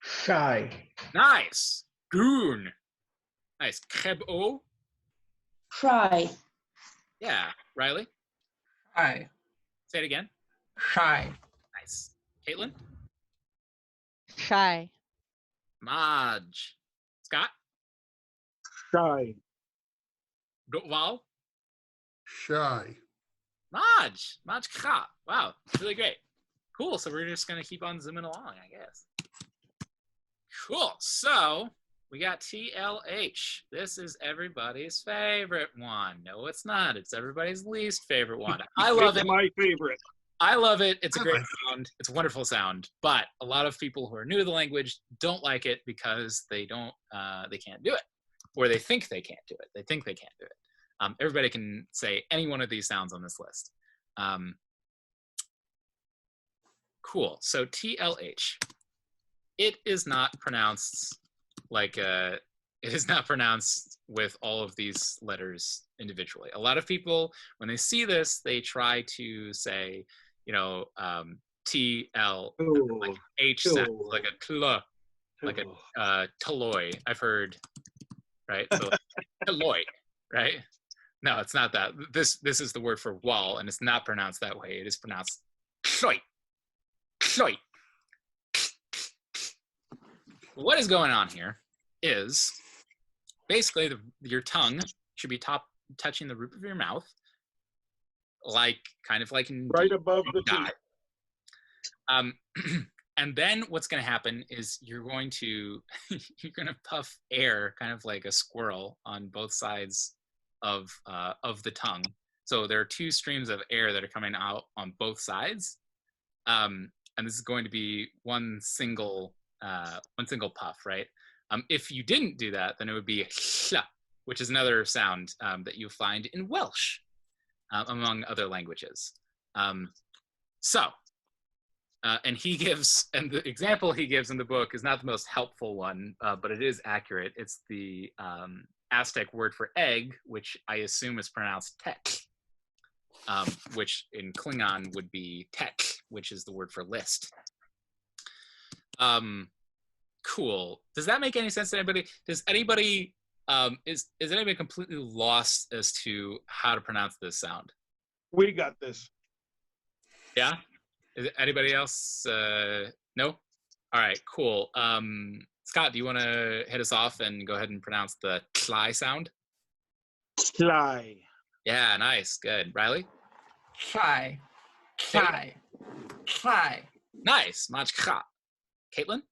Shy. Nice. Goon. Nice. Khebo? Try. Yeah. Riley? Shy. Say it again. Shy. Nice. Caitlin? Shy. Maj. Scott? Shy. Val? Shy. Maj Kha. Wow, really great. Cool. So we're just gonna keep on zooming along, I guess. Cool. So we got TLH. This is everybody's favorite one. No, it's not. It's everybody's least favorite one. I love It's it. my favorite. I love it. It's a great sound. It's a wonderful sound. But a lot of people who are new to the language don't like it because they can't do it, or they think they can't do it. They think they can't do it. Everybody can say any one of these sounds on this list. Cool. So TLH. It is not pronounced like it is not pronounced with all of these letters individually. A lot of people, when they see this, they try to say, T-L, like H sound, like a tl, like a taloy. I've heard, right? So like, taloy, right? No, it's not that. This is the word for wall, and it's not pronounced that way. It is pronounced kloy, kloy. What is going on here is basically your tongue should be touching the roof of your mouth, kind of like in Right above the teeth. And then what's going to happen is you're going to puff air, kind of like a squirrel, on both sides of the tongue. So there are two streams of air that are coming out on both sides, and this is going to be one single puff, right? If you didn't do that, then it would be sh, which is another sound that you find in Welsh, among other languages. And the example he gives in the book is not the most helpful one, but it is accurate. It's the Aztec word for egg, which I assume is pronounced tek, which in Klingon would be tek, which is the word for list. Cool. Does that make any sense to anybody? Does anybody is anybody completely lost as to how to pronounce this sound? We got this. Yeah. Is it anybody else? No. All right. Cool. Scott, do you want to hit us off and go ahead and pronounce the tlhi sound? Sly. Yeah. Nice. Good. Riley. Try. Try. Try. Nice. Maj kha. Caitlin.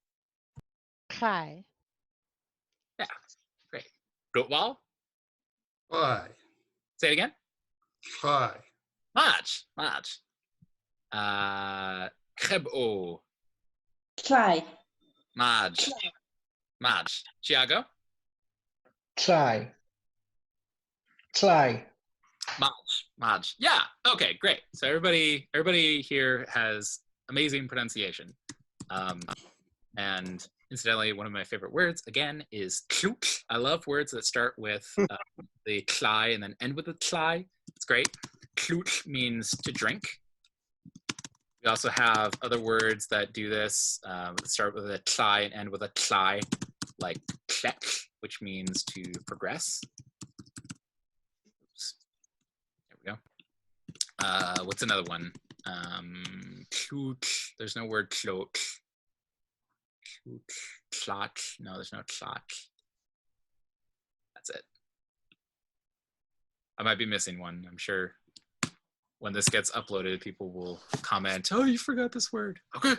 Try. Yeah. Great. Rotwal. Fly. Say it again. Fly. Maj. Khebo. Try. Maj. Tiago. Try. Try. Maj. Yeah. Okay. Great. So everybody here has amazing pronunciation. And incidentally, one of my favorite words again is kluk. I love words that start with the tlhi and then end with the tlhi. It's great. Kluk means to drink. We also have other words that do this, start with a tlhi and end with a tlhi, like klek, which means to progress. Oops. There we go. What's another one? Kluk. There's no word klok. Tlot. No, there's no tlot. That's it. I might be missing one. I'm sure when this gets uploaded, people will comment, "Oh, you forgot this word." Okay.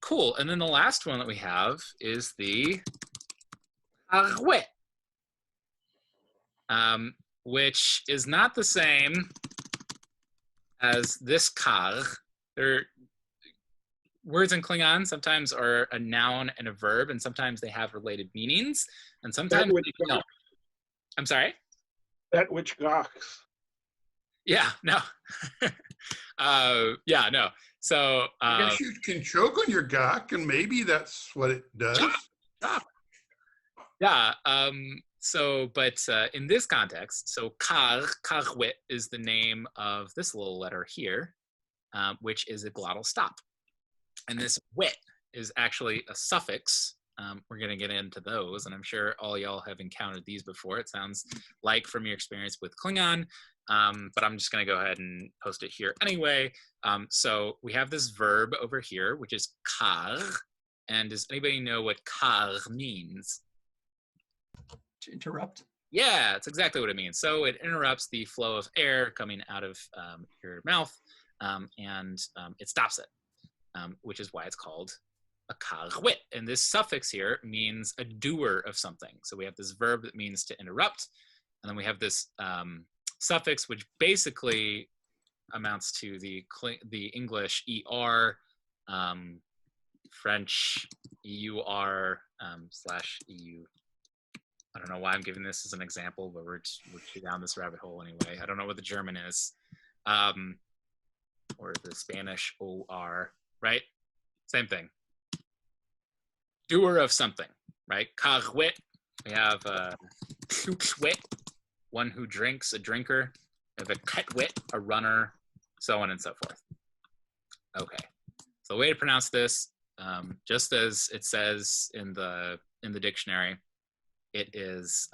Cool. And then the last one that we have is the arwe, which is not the same as this kar. Words in Klingon sometimes are a noun and a verb, and sometimes they have related meanings, and sometimes they don't. I'm sorry? That which gawks. Yeah, no. Yeah, no. So I guess you can choke on your gawk, and maybe that's what it does. Yeah. But in this context, so karwit is the name of this little letter here, which is a glottal stop. And this wit is actually a suffix. We're going to get into those, and I'm sure all y'all have encountered these before. It sounds like from your experience with Klingon, but I'm just going to go ahead and post it here anyway. So we have this verb over here, which is kar, And does anybody know what kar means? To interrupt. Yeah, that's exactly what it means. So it interrupts the flow of air coming out of your mouth, and it stops it, which is why it's called a karwit. And this suffix here means a doer of something. So we have this verb that means to interrupt, and then we have this suffix, which basically amounts to the English er, French eur / eu. I don't know why I'm giving this as an example, but we're down this rabbit hole anyway. I don't know what the German is, or the Spanish or, right? Same thing. Doer of something, right? Karwit. We have tlhwit, one who drinks, a drinker. We have a ketwit, a runner, so on and so forth. Okay. So the way to pronounce this, just as it says in the dictionary, it is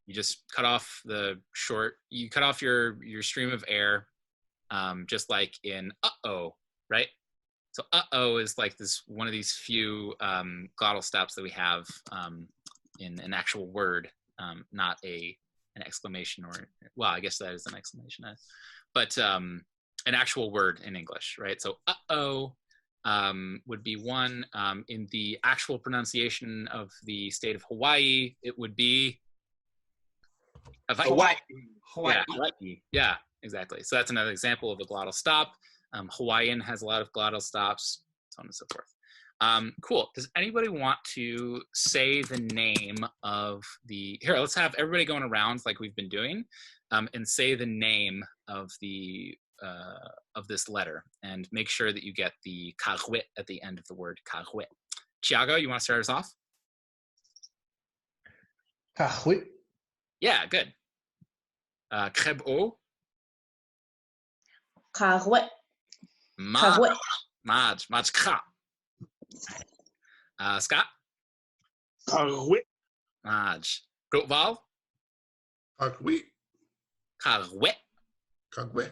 you just cut off you cut off your stream of air, just like in uh-oh, right? So uh-oh is like this one of these few glottal stops that we have in an actual word, not an exclamation, or, well, I guess that is an exclamation, but an actual word in English, right? So uh-oh would be one. In the actual pronunciation of the state of Hawaii, it would be Hawaii. Yeah, Hawaii. Yeah, exactly. So that's another example of a glottal stop. Hawaiian has a lot of glottal stops, so on and so forth. Cool. Does anybody want to say the name of the... Here, let's have everybody going around like we've been doing, and say the name of this letter, and make sure that you get the karwit at the end of the word karwit. Tiago, you want to start us off? Kahwit. Yeah, good. Kreb-o. Karwit. Maj. Karwit. Maj kra. Scott? Karwit. Maj. Grootval? Kagwit. Karwit. Kagwit.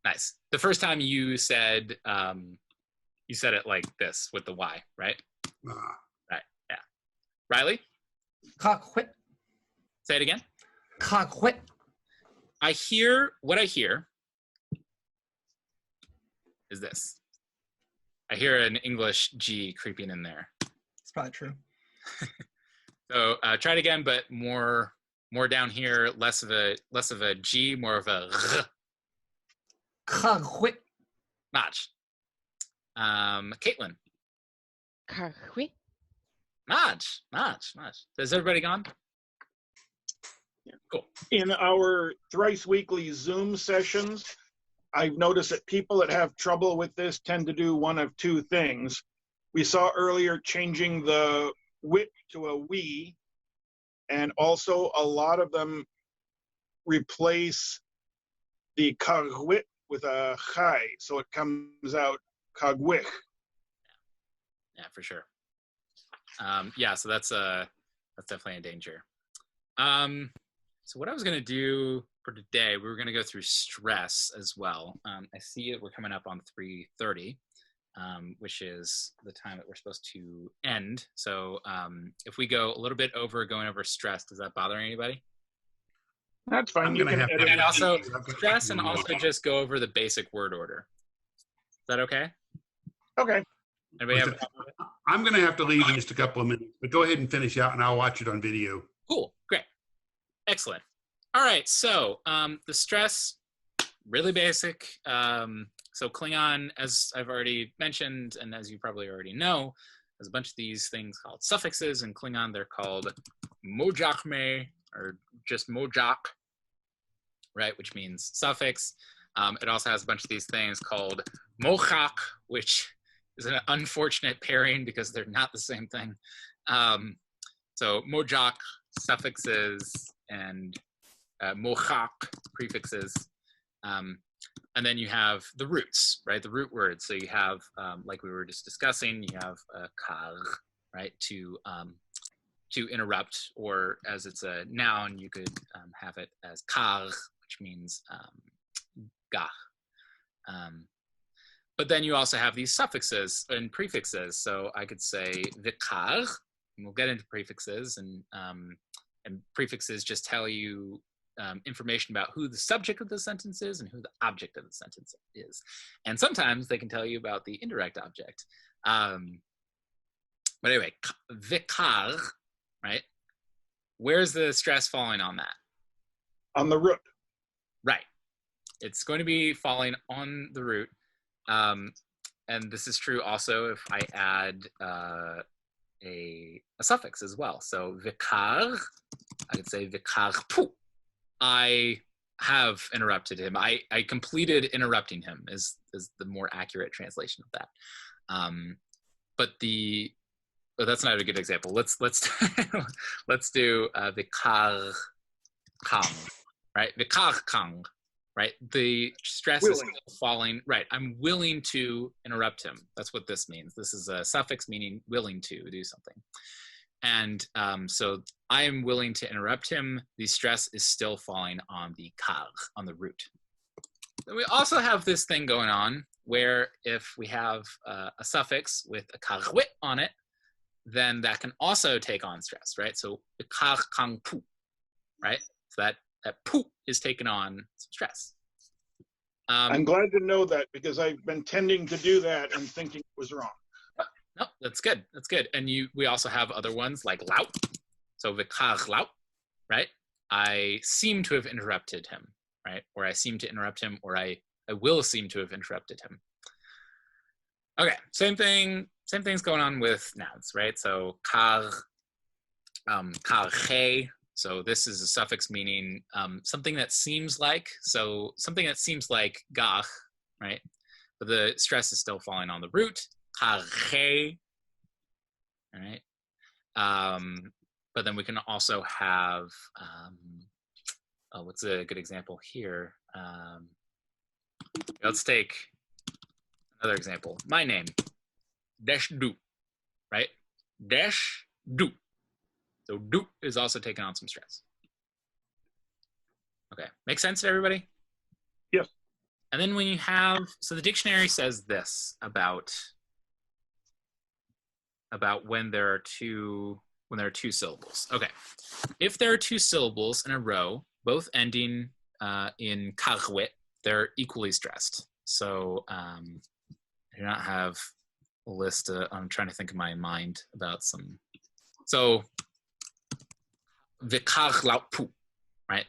Nice. The first time you said it like this with the Y, right? Right. Yeah. Riley, Cockquit. say it again. Cockquit. What I hear is this. I hear an English G creeping in there. It's probably true. So try it again, but more down here, less of a G, more of a R. Cockquit. Maj. Caitlin. Karwit. Maj. Has everybody gone? Yeah. Cool. In our thrice weekly Zoom sessions, I've noticed that people that have trouble with this tend to do one of two things. We saw earlier changing the wit to a we, and also a lot of them replace the kagwit with a chai, so it comes out kagwich. Yeah, for sure. Yeah, so that's definitely a danger. So what I was gonna do for today, we were gonna go through stress as well. I see it. We're coming up on 3:30, which is the time that we're supposed to end. So if we go a little bit over going over stress, does that bother anybody? That's fine. I'm You gonna can have to edit And it. also stress, and also just go over the basic word order. Is that okay? Okay. Anybody have? I'm going to have to leave in just a couple of minutes, but go ahead and finish out and I'll watch it on video. Cool, great, excellent. All right, so the stress, really basic. So Klingon, as I've already mentioned, and as you probably already know, there's a bunch of these things called suffixes. In Klingon, they're called mojakme, or just mojak, right, which means suffix. It also has a bunch of these things called mochak, which is an unfortunate pairing because they're not the same thing. So mojak, suffixes, and mochak, prefixes. And then you have the roots, right? The root words. So you have, like we were just discussing, you have kar, right? To interrupt, or as it's a noun, you could have it as kar, which means gach. But then you also have these suffixes and prefixes. So I could say vikar, and we'll get into prefixes, and prefixes just tell you information about who the subject of the sentence is and who the object of the sentence is. And sometimes they can tell you about the indirect object. But anyway, vikar, right? Where's the stress falling on that? On the root. Right. It's going to be falling on the root. And this is true also if I add a suffix as well. So vikar, I could say vikar pu. I have interrupted him. I completed interrupting him is the more accurate translation of that. But that's not a good example. Let's let's do vikar kang, right? Vikar kang, right? The stress is still falling. Right. I'm willing to interrupt him. That's what this means. This is a suffix meaning willing to do something. And so I am willing to interrupt him. The stress is still falling on the kar, on the root. Then we also have this thing going on where if we have a suffix with a karwit on it, then that can also take on stress, right? So the kar kang pu, right? So that pu is taken on some stress. I'm glad to know that because I've been tending to do that and thinking it was wrong. No, that's good. That's good. And we also have other ones like laut. So vikar laut, right? I seem to have interrupted him, right? Or I seem to interrupt him, or I will seem to have interrupted him. Okay, same thing's going on with nouns, right? So kar he. So this is a suffix meaning something that seems like, so something that seems like gach, right? But the stress is still falling on the root, kar he, all right? But then we can also have, what's a good example here? Let's take another example. My name, dash du, right? Dash du. So du is also taking on some stress. Okay, make sense to everybody? Yes. And then when you have, so the dictionary says this about when there are two syllables. Okay, if there are two syllables in a row, both ending in karwit, they're equally stressed. So I do not have a list. I'm trying to think in my mind about some. So vikar laut pu, right?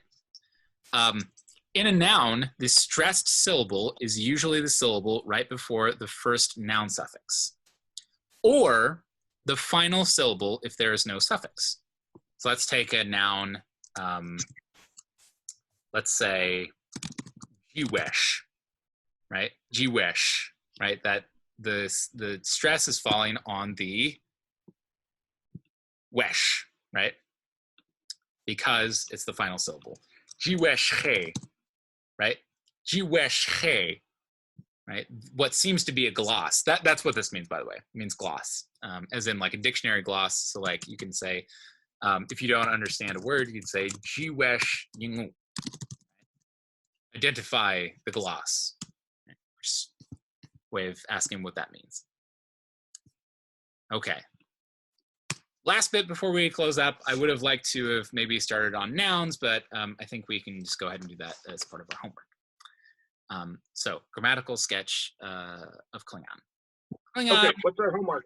In a noun, the stressed syllable is usually the syllable right before the first noun suffix, or the final syllable if there is no suffix. So let's take a noun. Let's say jiwesh, right? Jiwesh, right? That the stress is falling on the wesh, right? Because it's the final syllable. Jiwesh he, right? Jiwesh he, right? What seems to be a gloss. That's what this means, by the way. It means gloss, as in like a dictionary gloss. So like you can say, if you don't understand a word, you can say jiwesh yingu. Identify the gloss. Just way of asking what that means. Okay. Last bit before we close up, I would have liked to have maybe started on nouns, but I think we can just go ahead and do that as part of our homework. So, grammatical sketch of Klingon. Okay, what's our homework?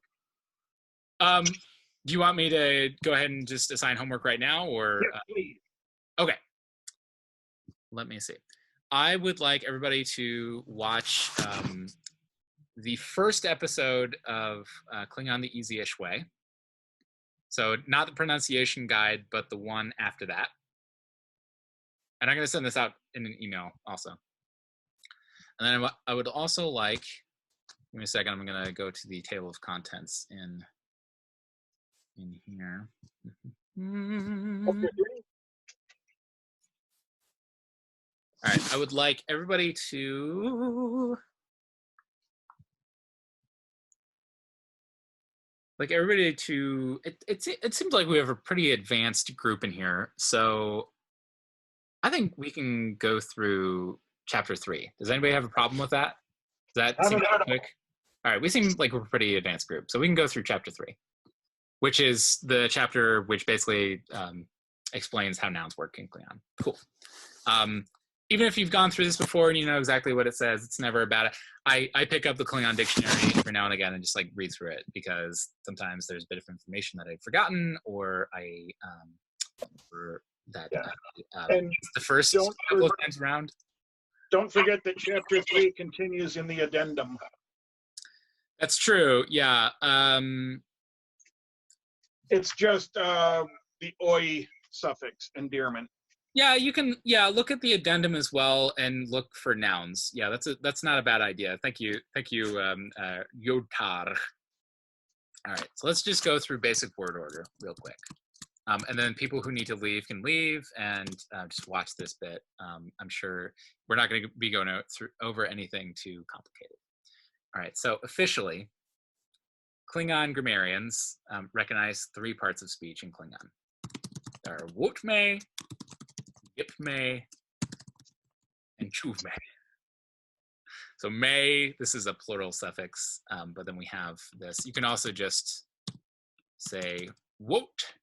Do you want me to go ahead and just assign homework right now, or? Yes, please. Okay. Let me see. I would like everybody to watch the first episode of Klingon the Easy-ish Way. So not the pronunciation guide, but the one after that. And I'm going to send this out in an email also. And then I would also like, give me a second, I'm going to go to the table of contents in here. Okay. All right, I would like everybody to it seems like we have a pretty advanced group in here, so I think we can go through chapter 3. Does anybody have a problem with that? Does that seem quick? All right, we seem like we're a pretty advanced group, so we can go through chapter 3, which is the chapter which basically explains how nouns work in Klingon. Cool. Even if you've gone through this before and you know exactly what it says, it's never about it. I pick up the Klingon dictionary every now and again and just like read through it, because sometimes there's a bit of information that I've forgotten, or it's the first couple of times around. Don't forget that chapter 3 continues in the addendum. That's true. Yeah. It's just the oi suffix, endearment. Yeah, you can. Yeah, look at the addendum as well and look for nouns. Yeah, that's not a bad idea. Thank you, Yotar. All right, so let's just go through basic word order real quick, and then people who need to leave can leave, and just watch this bit. I'm sure we're not going to be going over anything too complicated. All right, so officially, Klingon grammarians recognize 3 parts of speech in Klingon. There are wotme, Yipme, and Chuvme. So may, this is a plural suffix, but then we have this. You can also just say wot,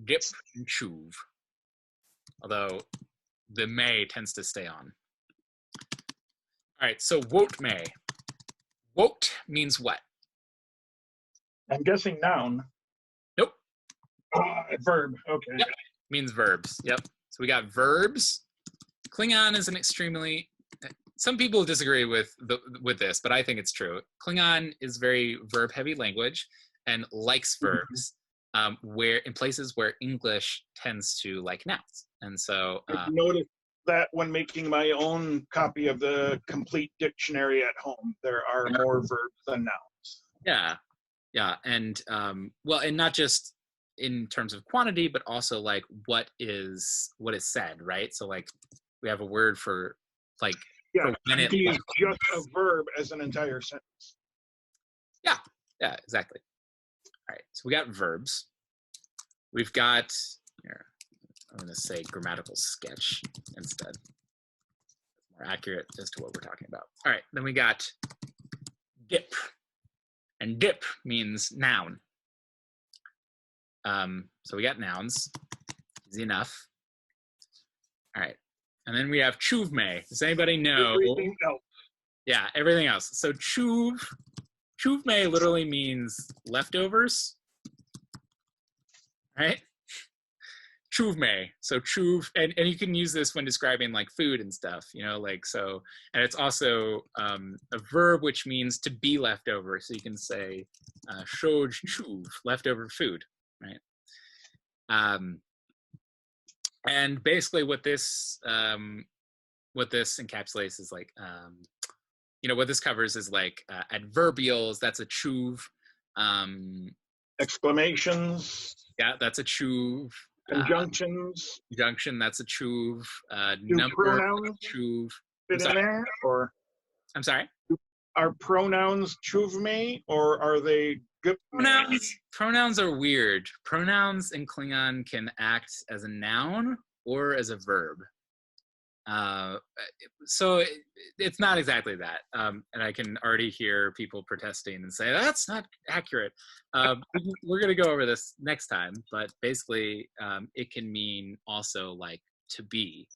dip, and chuv, although the may tends to stay on. All right, so wot may. Wot means what? I'm guessing noun. Nope. Verb, okay. Yep, means verbs, yep. So we got verbs. Klingon is an extremely, some people disagree with this, but I think it's true. Klingon is very verb-heavy language and likes verbs, where in places where English tends to like nouns. And so I've noticed that when making my own copy of the complete dictionary at home, there are more verbs than nouns. Yeah, and well, and not just in terms of quantity, but also like what is said, right? So like we have a word for like, yeah, when it is just a verb as an entire sentence. Yeah, exactly. All right, so we got verbs. We've got here, I'm going to say grammatical sketch instead. It's more accurate as to what we're talking about. All right, then we got dip, and dip means noun. So we got nouns, easy enough. All right, and then we have chuvme. Does anybody know? Everything else. Yeah, everything else. So chuvme literally means leftovers, right? Chuvme. So chuv, and you can use this when describing like food and stuff, you know, like so. And it's also a verb which means to be leftover. So you can say shoj chuv, leftover food, right? And basically what this encapsulates is like, you know, what this covers is like adverbials, that's a chuv. Exclamations. Yeah, that's a chuv. Conjunctions. Conjunction, that's a chuv. Do Number, pronouns chuv. fit in there, or I'm sorry? are pronouns chuvme, or are they gupme? Pronouns are weird. Pronouns in Klingon can act as a noun or as a verb. So it's not exactly that. And I can already hear people protesting and say, that's not accurate. We're going to go over this next time, but basically it can mean also like to be.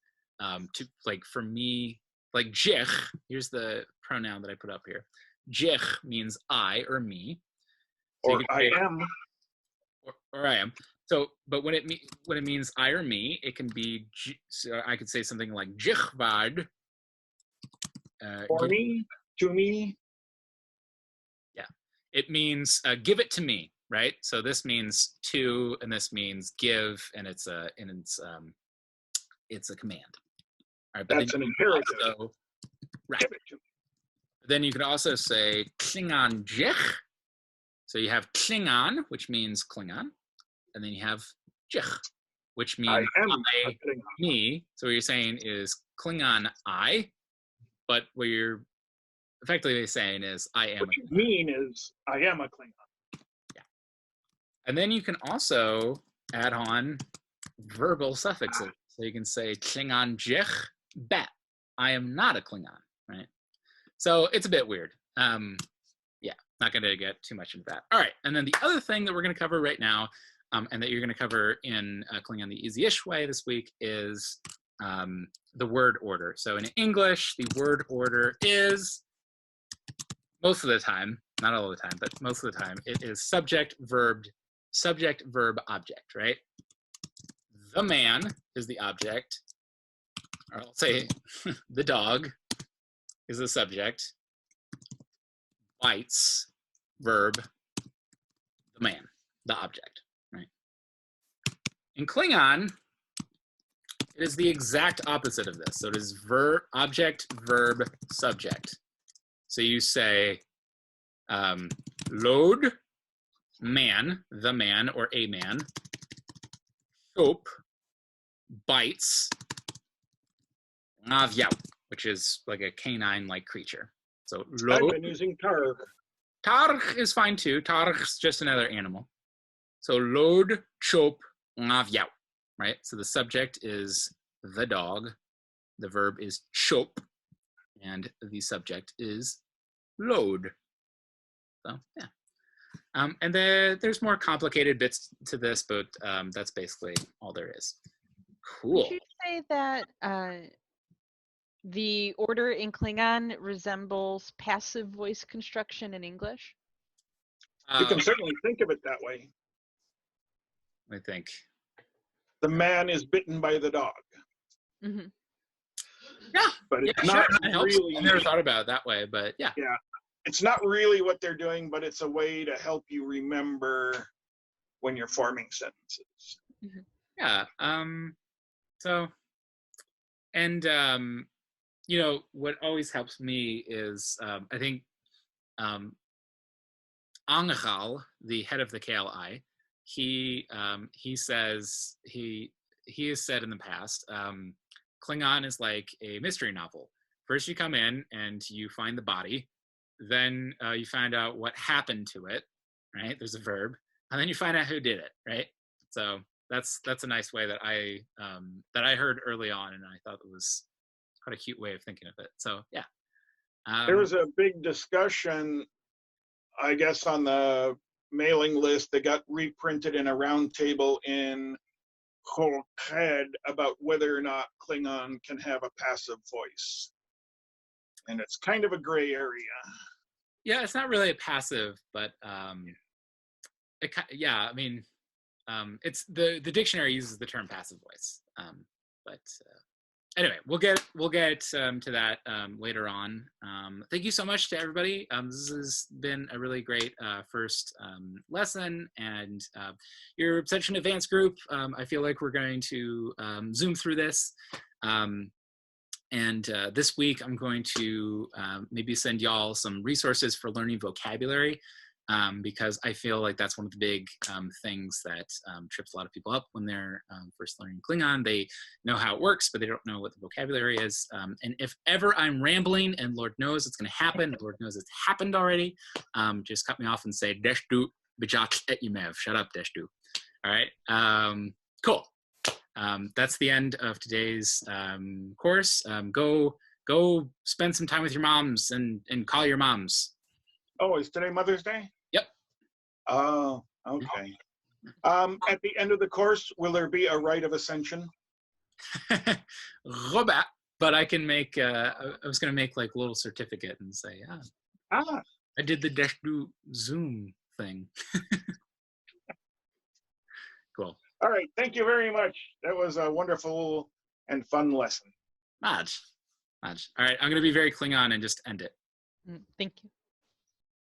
To like for me, like jich, here's the pronoun that I put up here. Jich means I or me. So or I am. Or I am. So, but when it means I or me, it can be. So I could say something like jichvad. For me, to me. Yeah, it means give it to me, right? So this means to, and this means give, and it's a command. All right, but that's an imperative. Also, right. Then you can also say Klingon jich. So you have Klingon, which means Klingon, and then you have jich, which means I, me. So what you're saying is Klingon I, but what you're effectively saying is I am. What you mean is I am a Klingon. Yeah. And then you can also add on verbal suffixes. So you can say Klingon jich bet. I am not a Klingon, right? So it's a bit weird. Yeah, not going to get too much into that. All right, and then the other thing that we're going to cover right now, and that you're going to cover in Klingon the easy-ish way this week, is the word order. So in English, the word order is, most of the time, not all the time, but most of the time, it is subject, verb, object, right? The man is the object, or I'll say the dog is the subject, bites, verb, the man, the object, right? In Klingon, it is the exact opposite of this. So it is object, verb, subject. So you say load, man, the man or a man, soap, bites, ngavyao, which is like a canine-like creature. So I've load. been using targ. Targ is fine too. Targ is just another animal. So load, chop, ngavyao, right? So the subject is the dog, the verb is chop, and the subject is load. So yeah. And then there's more complicated bits to this, but that's basically all there is. Cool. Would you say that the order in Klingon resembles passive voice construction in English? You can certainly think of it that way. I think. The man is bitten by the dog. Mm-hmm. Yeah. But it's Yeah, not sure. really. I never thought about it that way, but yeah. Yeah. It's not really what they're doing, but it's a way to help you remember when you're forming sentences. Mm-hmm. Yeah. So, and you know, what always helps me is I think Anghal, the head of the KLI, he says he has said in the past, Klingon is like a mystery novel. First you come in and you find the body, then you find out what happened to it, right? There's a verb, and then you find out who did it, right? So that's a nice way that I heard early on, and I thought it was quite a cute way of thinking of it. So yeah. There was a big discussion, I guess, on the mailing list that got reprinted in a roundtable in Holkhead about whether or not Klingon can have a passive voice. And it's kind of a gray area. Yeah, it's not really a passive, but yeah, I mean, it's the dictionary uses the term passive voice, but anyway, we'll get to that later on. Thank you so much to everybody. This has been a really great first lesson, and your such an advanced group. I feel like we're going to zoom through this. And this week, I'm going to maybe send y'all some resources for learning vocabulary, because I feel like that's one of the big things that trips a lot of people up when they're first learning Klingon. They know how it works, but they don't know what the vocabulary is. And if ever I'm rambling, and Lord knows it's going to happen, Lord knows it's happened already, just cut me off and say, Deshdu bijak et yumev. Shut up, Deshdu. All right. Cool. That's the end of today's course. Go spend some time with your moms and call your moms. Oh, is today Mother's Day? Yep. Oh, okay. At the end of the course, will there be a rite of ascension? Robert, but I can make. I was going to make like a little certificate and say, I did the Deshdu Zoom thing. Cool. All right. Thank you very much. That was a wonderful and fun lesson. Madge. All right. I'm going to be very Klingon and just end it. Thank you.